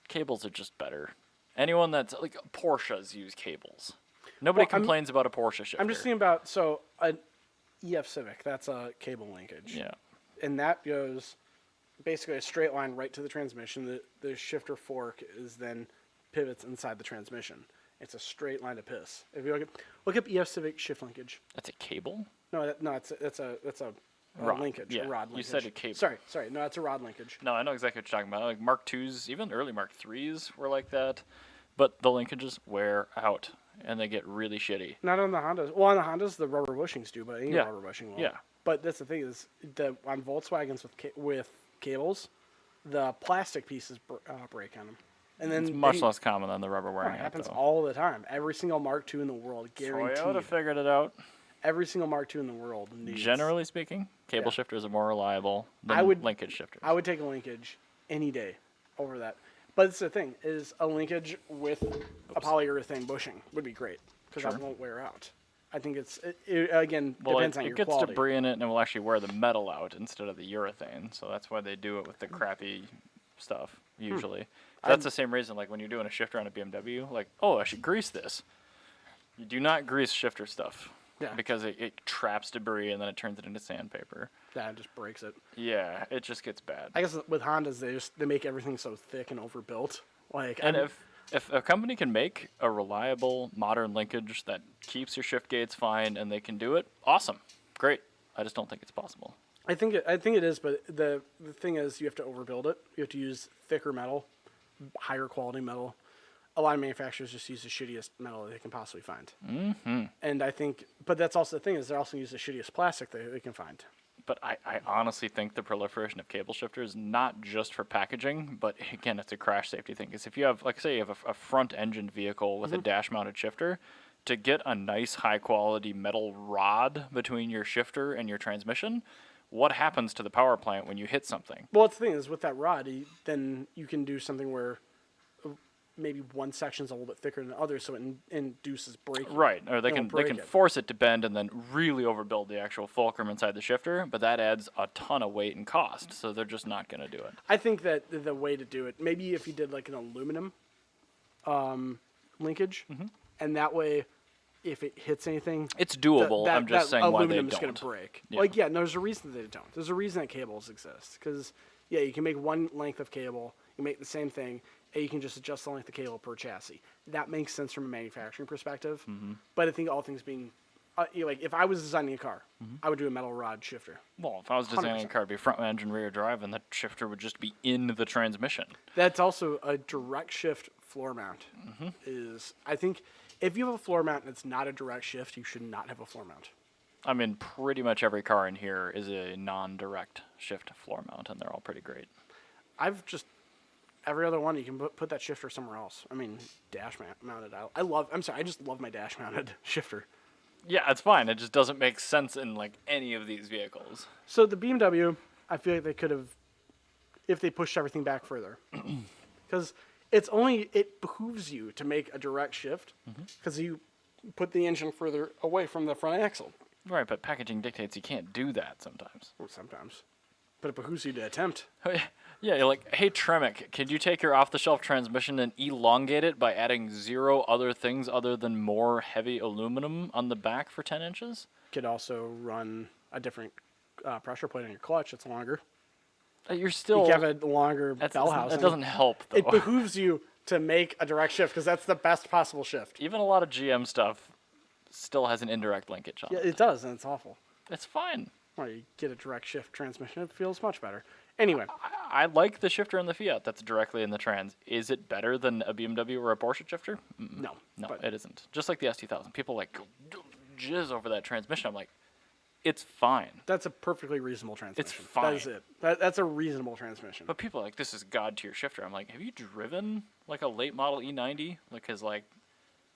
Cables are just better. Anyone that's Porsches use cables. Nobody Well, complains about a Porsche shifter. I'm just thinking about an EF Civic. That's a cable linkage. Yeah. And that goes basically a straight line right to the transmission. The shifter fork is then pivots inside the transmission. It's a straight line to piss. If you look up EF Civic shift linkage. That's a cable? No, that's a Rod. linkage. Yeah, A rod you linkage. said a cable. Sorry. No, it's a rod linkage. No, I know exactly what you're talking about. Mark IIs, even early Mark IIIs were like that. But the linkages wear out, and they get really shitty. Not on the Hondas. Well, on the Hondas, the rubber bushings do, but any Yeah. rubber bushing will. Yeah. But that's the thing is, on Volkswagens with cables, the plastic pieces break on them. And then It's much less common than the rubber wearing It out, happens though. all the time. Every single Mark II in the world, guaranteed. Toyota figured it out. Every single Mark II in the world needs. Generally speaking, cable Yeah. shifters are more reliable than I would- linkage shifters. I would take a linkage any day over that. But it's the thing is a linkage with a polyurethane bushing would be great because that won't wear out. I think it again depends on it your gets quality. debris in it, and it will actually wear the metal out instead of the urethane. So that's why they do it with the crappy stuff usually. That's the same reason, when you're doing a shifter on a BMW, I should grease this. You do not grease shifter stuff. Yeah. Because it traps debris and then it turns it into sandpaper. That just breaks it. Yeah, it just gets bad. I guess with Hondas they make everything so thick and overbuilt. And If a company can make a reliable, modern linkage that keeps your shift gates fine and they can do it, awesome. Great. I just don't think it's possible. I think it is, but the thing is, you have to overbuild it. You have to use thicker metal, higher quality metal. A lot of manufacturers just use the shittiest metal they can possibly find. Mm-hmm. And I think, but that's also the thing is, they also use the shittiest plastic they can find. But I honestly think the proliferation of cable shifters, not just for packaging, but again, it's a crash safety thing. Because if you have, like, say, you have a front-engine vehicle with a dash-mounted shifter, to get a nice, high-quality metal rod between your shifter and your transmission, what happens to the power plant when you hit something? Well, that's the thing is, with that rod, then you can do something where maybe one section's a little bit thicker than the other, so it induces braking. Right, or they It can force it to bend and then really overbuild the actual fulcrum inside the shifter, but that adds a ton of weight and cost, so they're just not going to do it. I think that the way to do it, maybe if you did like an aluminum linkage, and that way, if it hits anything, It's doable. I'm just saying why they aluminum's going don't. to break. Yeah. Like, yeah, no, there's a reason that they don't. There's a reason that cables exist. Because, yeah, you can make one length of cable, you make the same thing, and you can just adjust the length of cable per chassis. That makes sense from a manufacturing perspective. But I think all things being, like, if I was designing a car, I would do a metal rod shifter. Well, if I was designing a 100%. car, it'd be front engine, rear drive, and the shifter would just be in the transmission. That's also a direct shift floor mount. I think if you have a floor mount and it's not a direct shift, you should not have a floor mount. I mean, pretty much every car in here is a non-direct shift floor mount, and they're all pretty great. Every other one, you can put that shifter somewhere else. I mean, dash mounted. I just love my dash mounted shifter. Yeah, it's fine. It just doesn't make sense in like any of these vehicles. So the BMW, I feel like they could have, if they pushed everything back further, because it behooves you to make a direct shift because you put the engine further away from the front axle. Right, but packaging dictates you can't do that sometimes. Or sometimes, but it behooves you to attempt. Yeah, you're like, hey, Tremec, could you take your off-the-shelf transmission and elongate it by adding 0 other things other than more heavy aluminum on the back for 10 inches? Could also run a different pressure plate on your clutch. It's longer. You're still... You have a longer bell housing. That doesn't help, though. It behooves you to make a direct shift because that's the best possible shift. Even a lot of GM stuff still has an indirect linkage on Yeah, it. it does, and it's awful. It's fine. Well, you get a direct shift transmission, it feels much better. Anyway, I like the shifter in the Fiat that's directly in the trans. Is it better than a BMW or a Porsche shifter? no. No, but it isn't. Just like the S2000. People like jizz over that transmission. I'm like, it's fine. that's a perfectly reasonable transmission. fine. That is it. That's a reasonable transmission. But people are like, this is god tier shifter. I'm like, have you driven like a late model E90? Because like,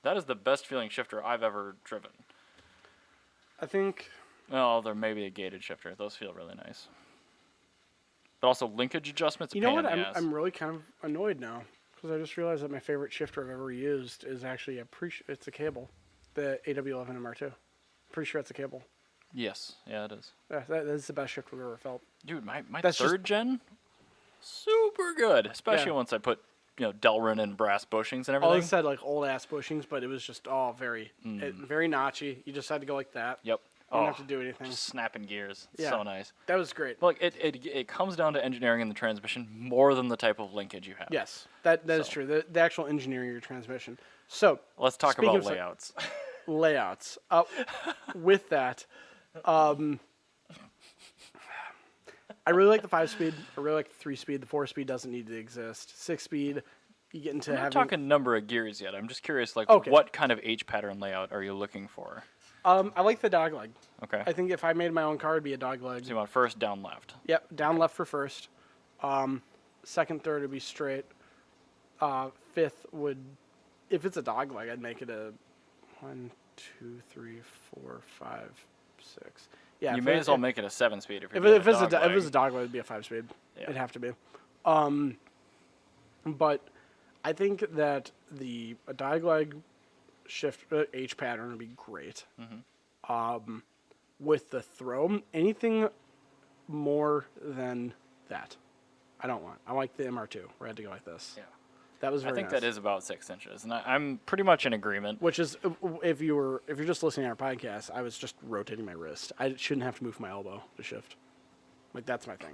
that is the best feeling shifter I've ever driven. I think Well, there may be a gated shifter. Those feel really nice. But also linkage adjustments. you know what? pain in the ass. I'm really kind of annoyed now because I just realized that my favorite shifter I've ever used is actually it's a cable, the AW11 MR2. Pretty sure it's a cable. Yes, yeah, it is. Yeah, that is the best shifter I've ever felt. Dude, my That's just- third gen, super good. Especially Yeah. once I put Delrin and brass bushings and All everything. it said like old ass bushings, but it was just all very notchy. You just had to go like that. Yep. You don't have to do anything. Just snapping gears. It's Yeah. so nice. That was great. But like, it comes down to engineering in the transmission more than the type of linkage you have. Yes, that is So. true. The actual engineering of your transmission. So Let's talk speaking about of layouts. layouts. With that, I really like the 5-speed. I really like the 3-speed. The 4-speed doesn't need to exist. 6-speed, you get into I'm not having. talking number of gears yet. I'm just curious, like, Okay. what kind of H pattern layout are you looking for? I like the dog leg. Okay. I think if I made my own car, it'd be a dog leg. So you want first, down, left. Yep, down left for first. Second, third would be straight. Fifth would, if it's a dog leg, I'd make it a 1, 2, 3, 4, 5, 6. Yeah, You if may it- as well make it a 7-speed if you're If doing it's dog if it's a leg. dog leg, it'd be a 5-speed. Yeah. It'd have to be. But I think that a dog leg shift H pattern would be great. With the throw, anything more than that, I don't want. I like the MR2. Where I had to go like this. Yeah. That was I very think nice. that is about 6 inches, and I'm pretty much in agreement. Which is, if you're just listening to our podcast, I was just rotating my wrist. I shouldn't have to move my elbow to shift. Like that's my thing.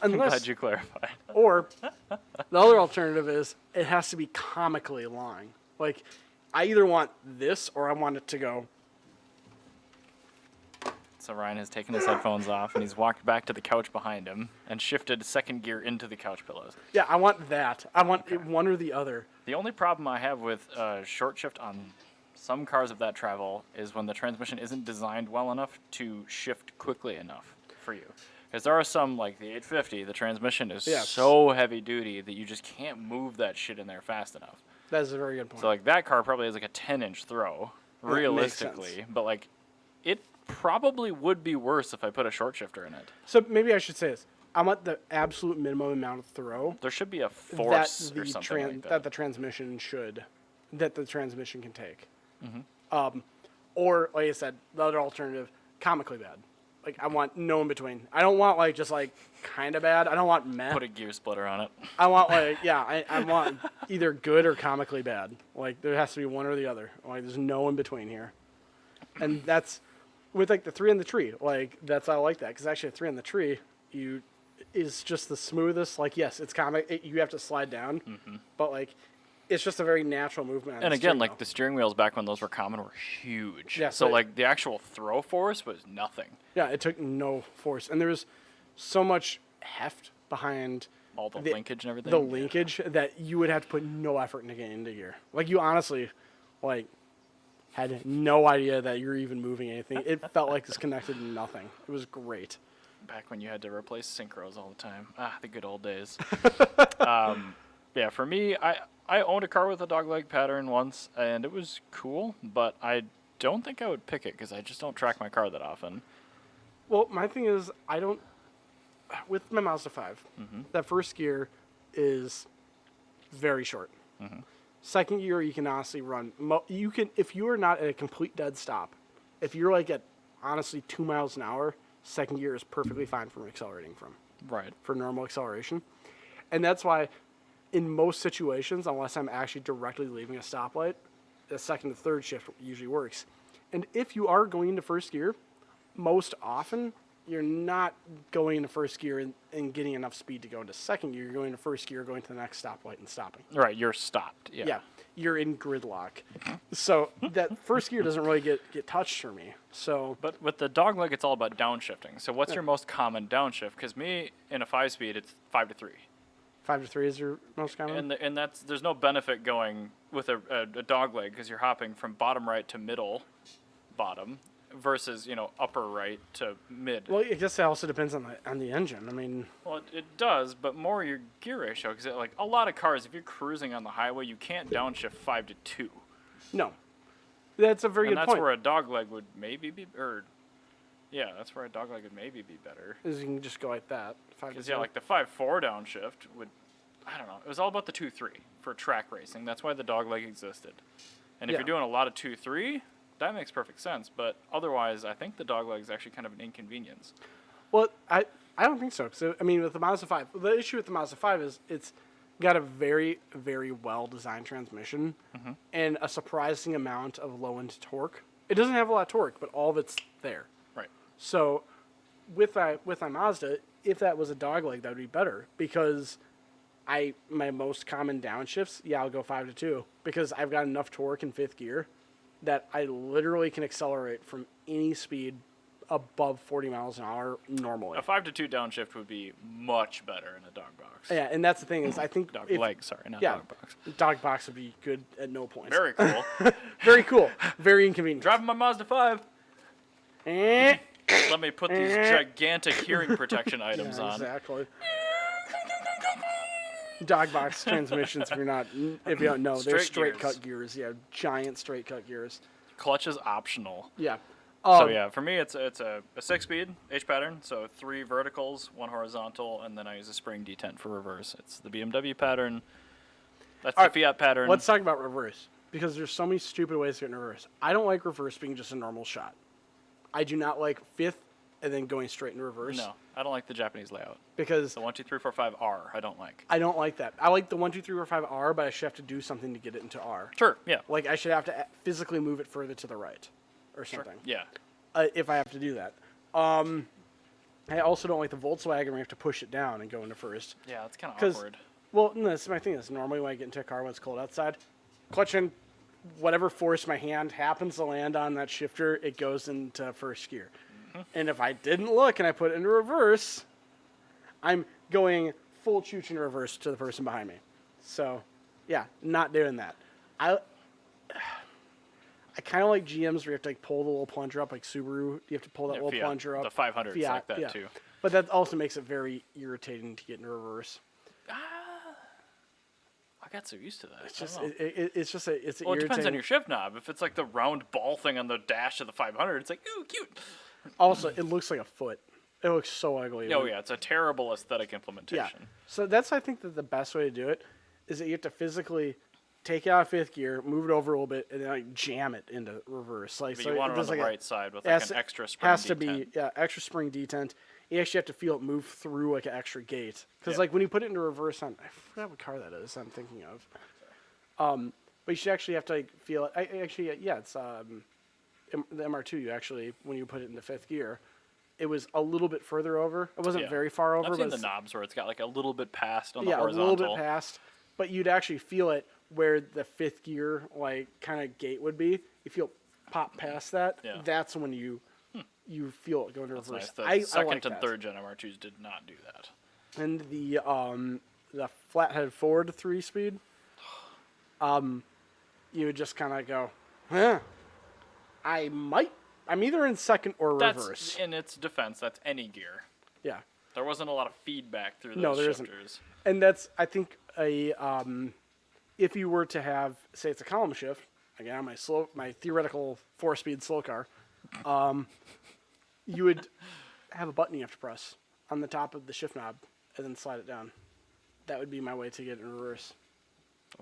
I'm Unless, glad you clarified. or the other alternative is it has to be comically long. Like, I either want this or I want it to go. So Ryan has taken his headphones off and he's walked back to the couch behind him and shifted second gear into the couch pillows. Yeah, I want that. I want it one or the other. The only problem I have with short shift on some cars of that travel is when the transmission isn't designed well enough to shift quickly enough for you. Because there are some, like the 850, the transmission is Yes. so heavy duty that you just can't move that shit in there fast enough. That is a very good point. So like that car probably has like a 10-inch throw, That makes realistically. sense. But like, it probably would be worse if I put a short shifter in it. So maybe I should say this. I want the absolute minimum amount of throw There should be a force or something like that. the transmission can take. Or like I said, the other alternative, comically bad. Like I want no in between. I don't want like just like kind of bad. I don't want meh. Put a gear splitter on it. I want like I want either good or comically bad. Like there has to be one or the other. Like there's no in between here. And that's with like the 3 in the tree. Like that's I like that because actually a 3 in the tree is just the smoothest. Like yes, it's comic. You have to slide down, but like it's just a very natural movement. On And the again, steering like wheel. the steering wheels back when those were common were huge. Yeah, So so- like the actual throw force was nothing. Yeah, it took no force, and there was so much heft behind All the linkage and everything. the linkage that you would have to put no effort into getting into gear. Like you honestly, like, had no idea that you're even moving anything. It felt like it's connected to nothing. It was great. Back when you had to replace synchros all the time. Ah, the good old days. Yeah, for me, I owned a car with a dogleg pattern once, and it was cool, but I don't think I would pick it because I just don't track my car that often. Well, my thing is, I don't. With my Mazda 5, that first gear is very short. Second gear, you can honestly run. You can if you are not at a complete dead stop. If you're like at honestly 2 miles an hour, second gear is perfectly fine for accelerating from. Right. For normal acceleration. And that's why in most situations, unless I'm actually directly leaving a stoplight, the second to third shift usually works. And if you are going into first gear, most often you're not going into first gear and getting enough speed to go into second gear. You're going to first gear, going to the next stoplight and stopping. Right, you're stopped. Yeah. Yeah, you're in gridlock. So that first gear doesn't really get touched for me. So But with the dogleg, it's all about downshifting. So what's your most common downshift? Because me, in a 5-speed, it's 5 to 3. 5 to 3 is your most common? And there's no benefit going with a dog leg because you're hopping from bottom right to middle bottom versus upper right to mid. Well, I guess that also depends on the engine. I mean, Well, it does, but more your gear ratio because like a lot of cars, if you're cruising on the highway, you can't downshift 5 to 2. no. That's a very And good that's point. where a dog leg would maybe be, that's where a dog leg would maybe be better. Is you can just go like that. 5 to Because 0. like the 5-4 downshift would, I don't know, it was all about the 2-3 for track racing. That's why the dog leg existed. And if Yeah. you're doing a lot of 2-3, that makes perfect sense. But otherwise, I think the dog leg is actually kind of an inconvenience. Well, I don't think so. So I mean, with the Mazda 5, the issue with the Mazda 5 is it's got a very, very well designed transmission and a surprising amount of low end torque. It doesn't have a lot of torque, but all of it's there. Right. So with my Mazda, if that was a dog leg, that would be better because my most common downshifts, I'll go 5 to 2 because I've got enough torque in fifth gear that I literally can accelerate from any speed above 40 miles an hour normally. A 5 to 2 downshift would be much better in a dog box. Yeah, and that's the thing is I think Dog if- leg, sorry, not yeah, dog box. dog box would be good at no point. Very cool. Very cool. Very inconvenient. Driving my Mazda 5. Eh. Let me put these gigantic hearing protection items Yeah, on. exactly. Dog box transmissions, if you don't know, they're Straight straight gears. cut gears. Yeah, giant straight cut gears. Clutch is optional. Yeah. So yeah, for me it's a 6-speed H pattern, so 3 verticals, 1 horizontal, and then I use a spring detent for reverse. It's the BMW pattern. That's All the right, Fiat pattern. Let's talk about reverse because there's so many stupid ways to get in reverse. I don't like reverse being just a normal shot. I do not like fifth and then going straight into reverse. No, I don't like the Japanese layout. Because The 1, 2, 3, 4, 5 R. I don't like. I don't like that. I like the 1, 2, 3, 4, 5 R, but I should have to do something to get it into R. Sure. Yeah. Like I should have to physically move it further to the right or Sure. something. Yeah. If I have to do that. I also don't like the Volkswagen where you have to push it down and go into first. Yeah, it's kind of 'Cause- awkward. Well, no, this is my thing. Is normally when I get into a car when it's cold outside, clutch in, whatever force my hand happens to land on that shifter, it goes into first gear. And if I didn't look and I put it into reverse, I'm going full chooch in reverse to the person behind me. So, yeah, not doing that. I kind of like GMs where you have to like pull the little plunger up, like Subaru. You have to pull that Yeah, little Fiat, plunger up. the 500 is like that yeah. too. But that also makes it very irritating to get in reverse. I got so used to that. It's just I don't know. it's just a it's Well, it irritating. depends on your shift knob. If it's like the round ball thing on the dash of the 500, it's like, ooh, cute. Also, it looks like a foot. It looks so ugly. Oh, yeah, it's a terrible aesthetic implementation. Yeah. So that's, I think, that the best way to do it is that you have to physically take it out of fifth gear, move it over a little bit, and then like jam it into reverse. Like, But so you want it on does the like right side with has like an to- extra spring has to detent. be extra spring detent. You actually have to feel it move through like an extra gate because Yeah. like when you put it into reverse on, I forgot what car that is. I'm thinking of. But you should actually have to like feel it. It's the MR2. You actually when you put it into fifth gear. It was a little bit further over. It wasn't Yeah. very far over. I've seen but the it's- knobs where it's got like a little bit past on the yeah, a horizontal. little bit past. But you'd actually feel it where the fifth gear like kind of gate would be. You feel pop past that. Yeah. That's when you feel it going to That's reverse. nice. The I second like and that. third gen MR2s did not do that. And the flathead forward 3-speed, you would just kind of go, huh. I'm either in second or reverse. That's in its defense. That's any gear. Yeah. There wasn't a lot of feedback through those No, there isn't. shifters. And that's, I think, if you were to have, say, it's a column shift, again, on my theoretical 4-speed slow car, you would have a button you have to press on the top of the shift knob and then slide it down. That would be my way to get it in reverse.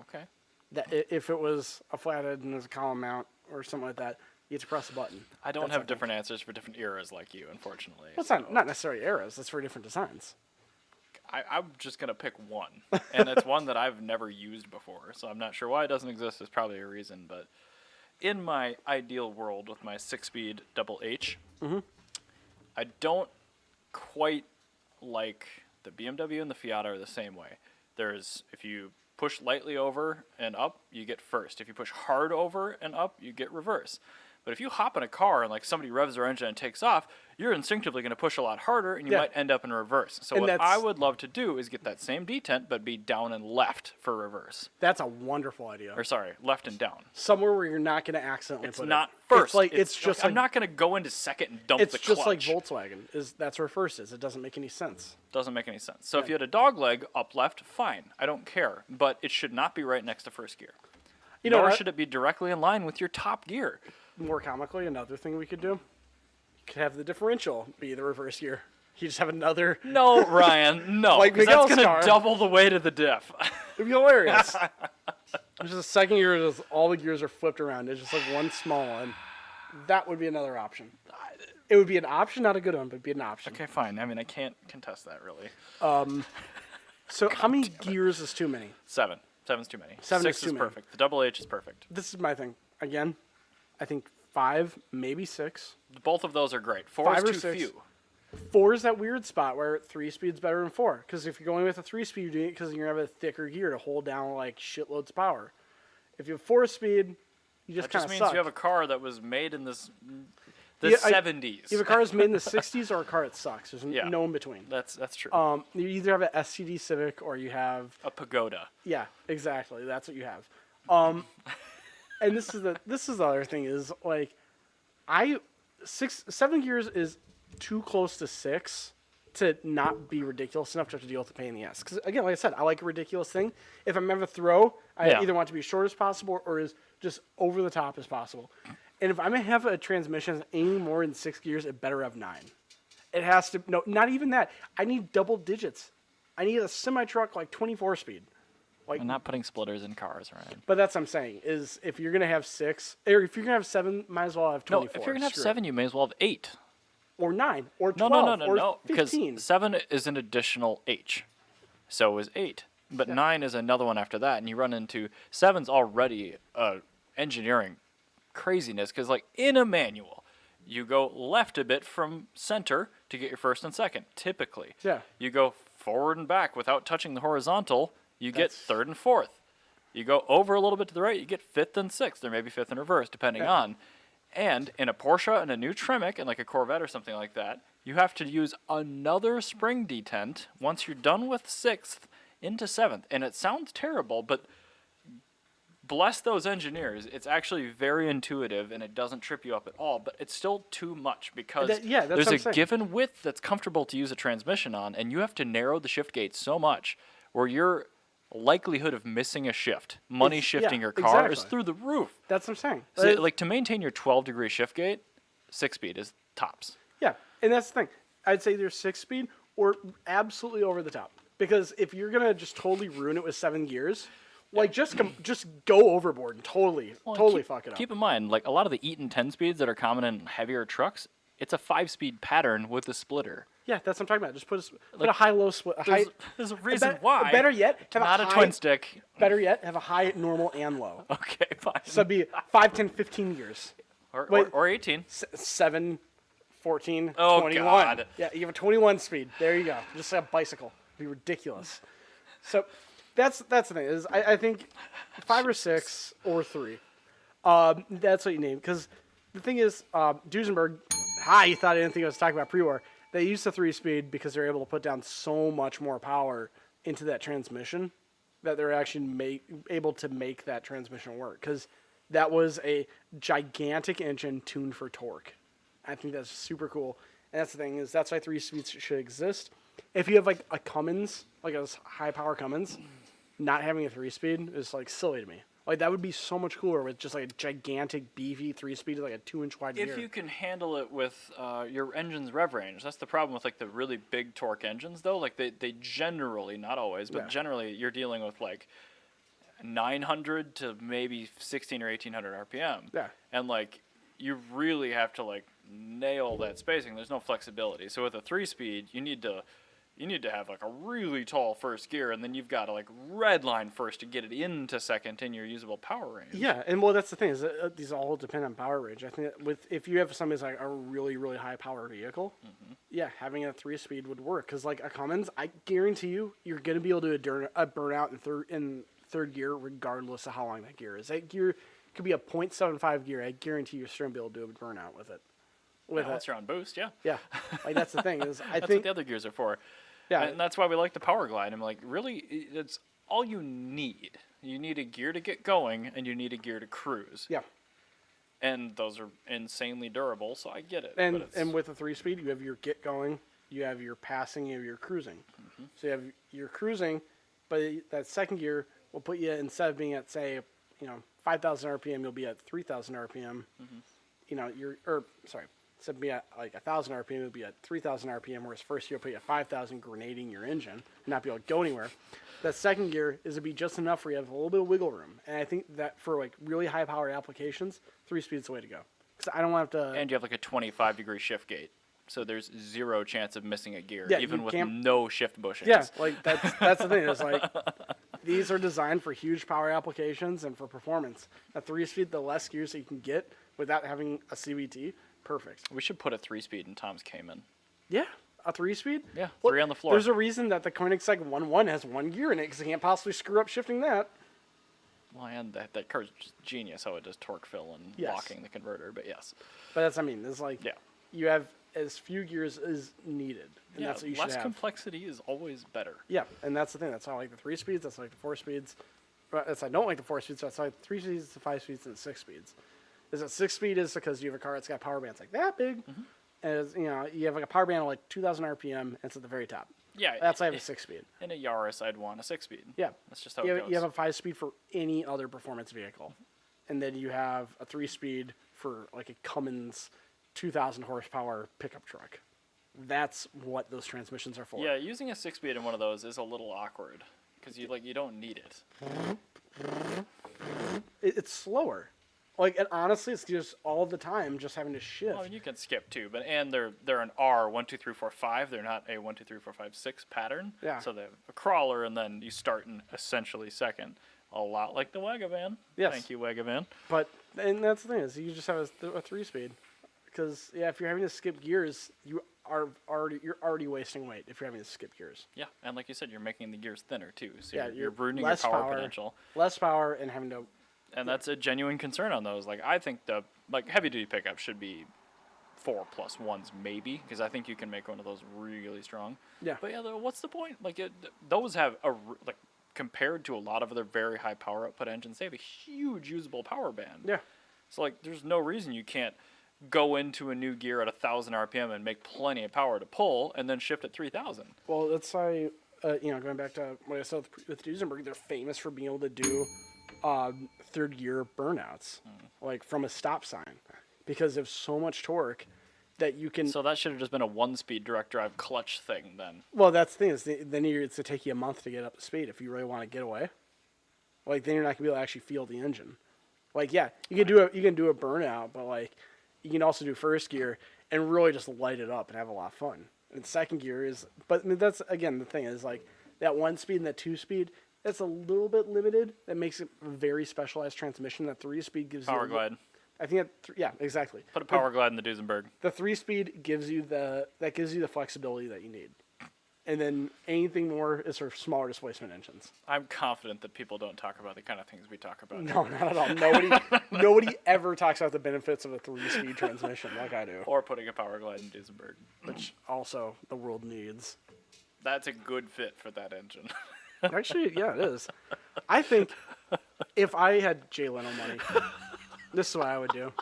Okay. If it was a flathead and there's a column mount or something like that, you have to press a button. I don't That's, have think. different answers for different eras like you, unfortunately. Well, it's so not necessarily eras. That's for different designs. I'm just going to pick one. And it's one that I've never used before. So I'm not sure why it doesn't exist. There's probably a reason. But in my ideal world with my 6-speed double H, I don't quite like the BMW and the Fiat are the same way. If you push lightly over and up, you get first. If you push hard over and up, you get reverse. But if you hop in a car and like somebody revs their engine and takes off, you're instinctively going to push a lot harder and you Yeah. might end up in reverse. So And what that's- I would love to do is get that same detent but be down and left for reverse. That's a wonderful idea. Or sorry, left and down. Somewhere where you're not going to accidentally It's put not it. first. It's just I'm like not going to go into second and dump it's the just like clutch. Volkswagen. That's where first is. It doesn't make any sense. Doesn't make any sense. So if you had a dog leg up left, fine. I don't care. But it should not be right next to first gear. You know Nor what? should it be directly in line with your top gear. More comically, another thing we could do, you could have the differential be the reverse gear. You just have another. No, Ryan, no. Like 'cause Miguel's that's going car. to double the weight of the diff. It'd be hilarious. There's a second gear, just all the gears are flipped around. It's just like one small one. That would be another option. It would be an option, not a good one, but it'd be an option. Okay, fine. I mean, I can't contest that, really. So how many gears is too many? 7. 7's too many. Seven is 6 too is many. perfect. The double H is perfect. This is my thing. Again, I think 5, maybe 6. Both of those are great. 4 5 or is too 6. few. 4 is that weird spot where 3-speed's better than 4. Because if you're going with a 3-speed, you're doing it because you're going to have a thicker gear to hold down like shitloads of power. If you have 4-speed, you just That kind just of means suck. you have a car that was made in the Yeah, 70s. You have a car that's made in the 60s or a car that sucks. There's Yeah. no in between. That's true. You either have an SCD Civic or you have A Pagoda. yeah, exactly. That's what you have. And this is the other thing is like 7 gears is too close to 6 to not be ridiculous enough to have to deal with the pain in the ass. Because again, like I said, I like a ridiculous thing. If I'm ever throw, I Yeah. either want it to be as short as possible or as just over the top as possible. And if I'm gonna have a transmission any more than 6 gears, it better have 9. It has to no, not even that. I need double digits. I need a semi truck like 24 speed. Like I'm not putting splitters in cars, Ryan. but that's what I'm saying is if you're gonna have 6 or if you're gonna have 7, might as well have No, 24. if you're going to have Screw it. 7, you may as well have 8. or 9 or No, 12 or no. Because 15. 7 is an additional H. So is 8. But 9 is another one after that. And you run into 7's already engineering craziness. Because, like, in a manual, You go left a bit from center to get your first and second, typically. Yeah. You go forward and back without touching the horizontal, you get That's- third and fourth. You go over a little bit to the right, you get fifth and sixth, or maybe fifth in reverse, depending Yeah. on. And in a Porsche and a new Tremec and like a Corvette or something like that, you have to use another spring detent once you're done with sixth into seventh. And it sounds terrible, but bless those engineers. It's actually very intuitive and it doesn't trip you up at all, but it's still too much because That's what there's I'm a saying. given width that's comfortable to use a transmission on, and you have to narrow the shift gate so much where your likelihood of missing a shift, money It's- shifting yeah, your car, is exactly. through the roof. That's what I'm saying. So, like, to maintain your 12-degree shift gate, 6-speed is tops. Yeah, and that's the thing. I'd say either 6-speed or absolutely over the top. Because if you're gonna just totally ruin it with 7 gears, like just go overboard and totally Well, totally fuck it up. Keep in mind, like, a lot of the Eaton 10 speeds that are common in heavier trucks, it's a 5-speed pattern with a splitter. Yeah, that's what I'm talking about. Just put a high-low split. There's a reason bet- why. better yet, have a not a high- twin stick. Better yet, have a high, normal, and low. Okay, fine. So it'd be 5, 10, 15 gears. wait. Or 18. 7, 14, Oh, 21. God. Yeah, you have a 21 speed. There you go. Just like a bicycle. It'd be ridiculous. So that's the thing is I think 5 or 6 or 3. That's what you name. Because the thing is, Duesenberg, you thought I didn't think I was talking about pre-war. They used the 3-speed because they're able to put down so much more power into that transmission that they're actually able to make that transmission work. Because that was a gigantic engine tuned for torque. I think that's super cool. And that's the thing is that's why 3 speeds should exist. If you have like a Cummins, like a high power Cummins, not having a 3-speed is like silly to me. Like that would be so much cooler with just like a gigantic beefy 3-speed, like a 2-inch wide gear. If you can handle it with your engine's rev range, that's the problem with like the really big torque engines, though. Like they generally, not always, but Yeah. generally, you're dealing with like 900 to maybe 16 or 1800 RPM. Yeah. And like you really have to like nail that spacing. There's no flexibility. So with a 3-speed, you need to have like a really tall first gear, and then you've got to like redline first to get it into second in your usable power range. Yeah, and well, that's the thing is these all depend on power range. I think that if you have something that's like a really really high power vehicle, yeah, having a 3-speed would work. Because like a Cummins, I guarantee you're gonna be able to do a burnout in third gear regardless of how long that gear is. That gear could be a 0.75 gear. I guarantee you're still gonna be able to do a burnout with it. Once you're on boost, yeah. Yeah, like that's the thing is I That's think what the other gears are for. yeah, And that's why we like the Power Glide. I'm like, really, it's all you need. You need a gear to get going, and you need a gear to cruise. yeah. And those are insanely durable, so I get it. And but it's, and with a 3-speed, you have your get going, you have your passing, you have your cruising. So you have your cruising, but that second gear will put you instead of being at say 5,000 RPM, you'll be at 3,000 RPM. Instead of being at like 1,000 RPM, you'll be at 3,000 RPM. Whereas first you'll put you at 5,000, grenading your engine, and not be able to go anywhere. That second gear is to be just enough for you to have a little bit of wiggle room. And I think that for like really high powered applications, 3-speed's the way to go. Because I don't want to have to. and you have like a 25-degree shift gate, so there's zero chance of missing a gear, Yeah, even you with can't- no shift bushings. Yeah, like that's the thing. It's like these are designed for huge power applications and for performance. A 3-speed, the less gears that you can get without having a CVT, perfect. We should put a 3-speed in Tom's Cayman. Yeah, a 3-speed. Yeah, 3 on the floor. There's a reason that the Koenigsegg 1.1 has 1 gear in it because they can't possibly screw up shifting that. Well, and that car's just genius how it does torque fill and Yes. locking the converter, but yes. But that's it's like Yeah. you have as few gears as needed, and that's what you should less have. complexity is always better. Yeah, and that's the thing. That's how I like the 3-speeds. That's why I like the 4-speeds. That's why I don't like the 4-speeds. That's why I like the 3-speeds, the 5-speeds, and the 6-speeds. Is that 6-speed is because you have a car that's got power bands like that big, and it's, you have like a power band of like 2,000 RPM, and it's at the very top. Yeah. That's why I have a 6-speed. In a Yaris, I'd want a 6-speed. Yeah, That's just how you it have, goes. you have a 5-speed for any other performance vehicle, and then you have a 3-speed for like a Cummins 2,000 horsepower pickup truck. That's what those transmissions are for. Yeah, using a 6-speed in one of those is a little awkward because you don't need it. It's slower. Like, and honestly, it's just all the time just having to shift. Well, you can skip too, but they're an R 1 2 3 4 5. They're not a 1 2 3 4 5 6 pattern. Yeah. So they have a crawler, and then you start in essentially second, a lot like the Wagavan. Yes. Thank you, Wagavan. But and that's the thing is you just have a 3-speed Because if you're having to skip gears, you're already wasting weight if you're having to skip gears. Yeah, and like you said, you're making the gears thinner too, so Yeah, you're ruining your less power potential. Less power and having to. And that's a genuine concern on those. Like I think the heavy duty pickup should be 4+1s maybe, because I think you can make one of those really strong. Yeah. But yeah, what's the point? Like those have compared to a lot of other very high power output engines, they have a huge usable power band. Yeah. So like, there's no reason you can't go into a new gear at 1,000 RPM and make plenty of power to pull, and then shift at 3,000. Well, that's why going back to what I said with Duesenberg, they're famous for being able to do third gear burnouts, like from a stop sign, because they have so much torque that you can. So that should have just been a 1-speed direct drive clutch thing then. Well, that's the thing is then it's to take you a month to get up to speed if you really want to get away. Like then you're not gonna be able to actually feel the engine. Like you can do a burnout, but like you can also do first gear and really just light it up and have a lot of fun. And second gear is, but I mean, that's again the thing is like that 1-speed and that 2-speed. That's a little bit limited. That makes it a very specialized transmission. That 3-speed gives Power you glide. I think yeah, exactly. Put a power glide in the Duesenberg. The 3-speed gives you the flexibility that you need, and then anything more is for smaller displacement engines. I'm confident that people don't talk about the kind of things we talk about. No, not at all. Nobody ever talks about the benefits of a 3-speed transmission like I do, Or putting a power glide in Duesenberg. which also the world needs. That's a good fit for that engine. Actually, yeah, it is. I think if I had Jay Leno money, this is what I would do.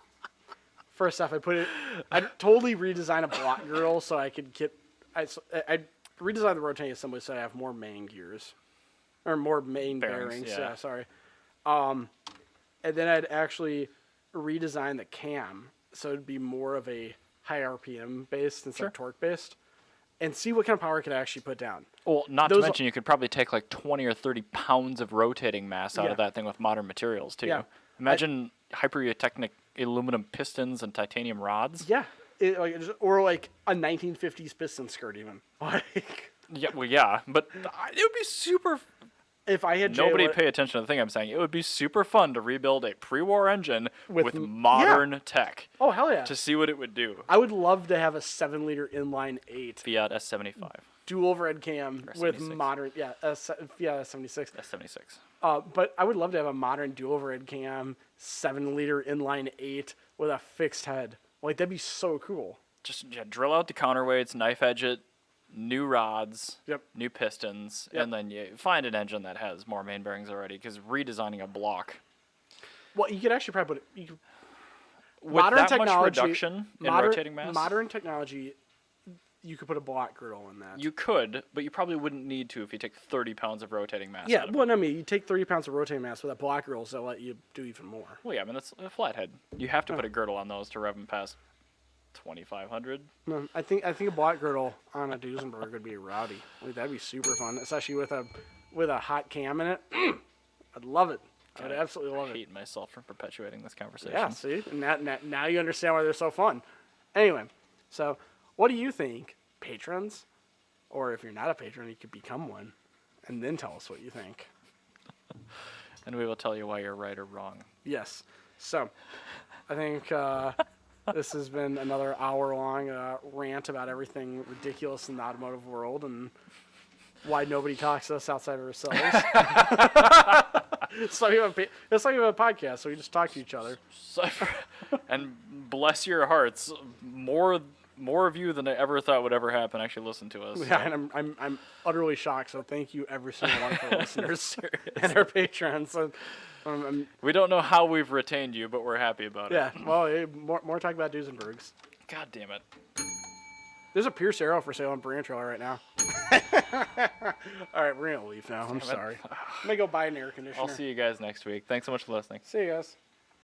First off, I'd totally redesign a block girdle so I could I'd redesign the rotating assembly so I have more main gears. Or more main bearings. Yeah, sorry. And then I'd actually redesign the cam so it'd be more of a high RPM based instead of torque based. And see what kind of power it could actually put down. Well, not to mention you could probably take like 20 or 30 pounds of rotating mass out of that thing with modern materials too. Yeah. Imagine hypertechnic aluminum pistons and titanium rods. Yeah. Or like a 1950s piston skirt even. Like yeah, but it would be super. If I had nobody pay attention to the thing I'm saying. It would be super fun to rebuild a pre-war engine with modern tech. Oh hell yeah! To see what it would do. I would love to have a 7-liter inline 8 Fiat S75 dual overhead cam with modern Fiat S76. S76. But I would love to have a modern dual overhead cam 7-liter inline 8 with a fixed head. Like that'd be so cool. Just drill out the counterweights, knife edge it. New rods, new pistons, and then you find an engine that has more main bearings already, because redesigning a block. Well, you could actually probably put it. With modern that technology, much reduction in rotating mass? Modern technology, you could put a block girdle in that. You could, but you probably wouldn't need to if you take 30 pounds of rotating mass. Yeah, well, I mean, you take 30 pounds of rotating mass with a block girdle, so let you do even more. Well, yeah, I mean, that's a flathead. You have to put a girdle on those to rev them past 2,500. No, I think a block girdle on a Duesenberg would be rowdy. Like, that'd be super fun, especially with a hot cam in it. I'd love it. I'd absolutely love it. I hate myself for perpetuating this conversation. Yeah, see, now you understand why they're so fun. Anyway, so what do you think, patrons? Or if you're not a patron, you could become one, and then tell us what you think. And we will tell you why you're right or wrong. Yes. So, I think. This has been another hour-long rant about everything ridiculous in the automotive world and why nobody talks to us outside of ourselves. It's like we have a podcast, so we just talk to each other. And bless your hearts, more of you than I ever thought would ever happen actually listen to us. Yeah, so. And I'm utterly shocked. So thank you every single one of our listeners and our patrons. So, we don't know how we've retained you, but we're happy about it. Yeah, well, more talk about Duesenbergs. God damn it. There's a Pierce Arrow for sale on Branch Trail right now. All right, we're going to leave now. I'm sorry. I'm going to go buy an air conditioner. I'll see you guys next week. Thanks so much for listening. See you guys.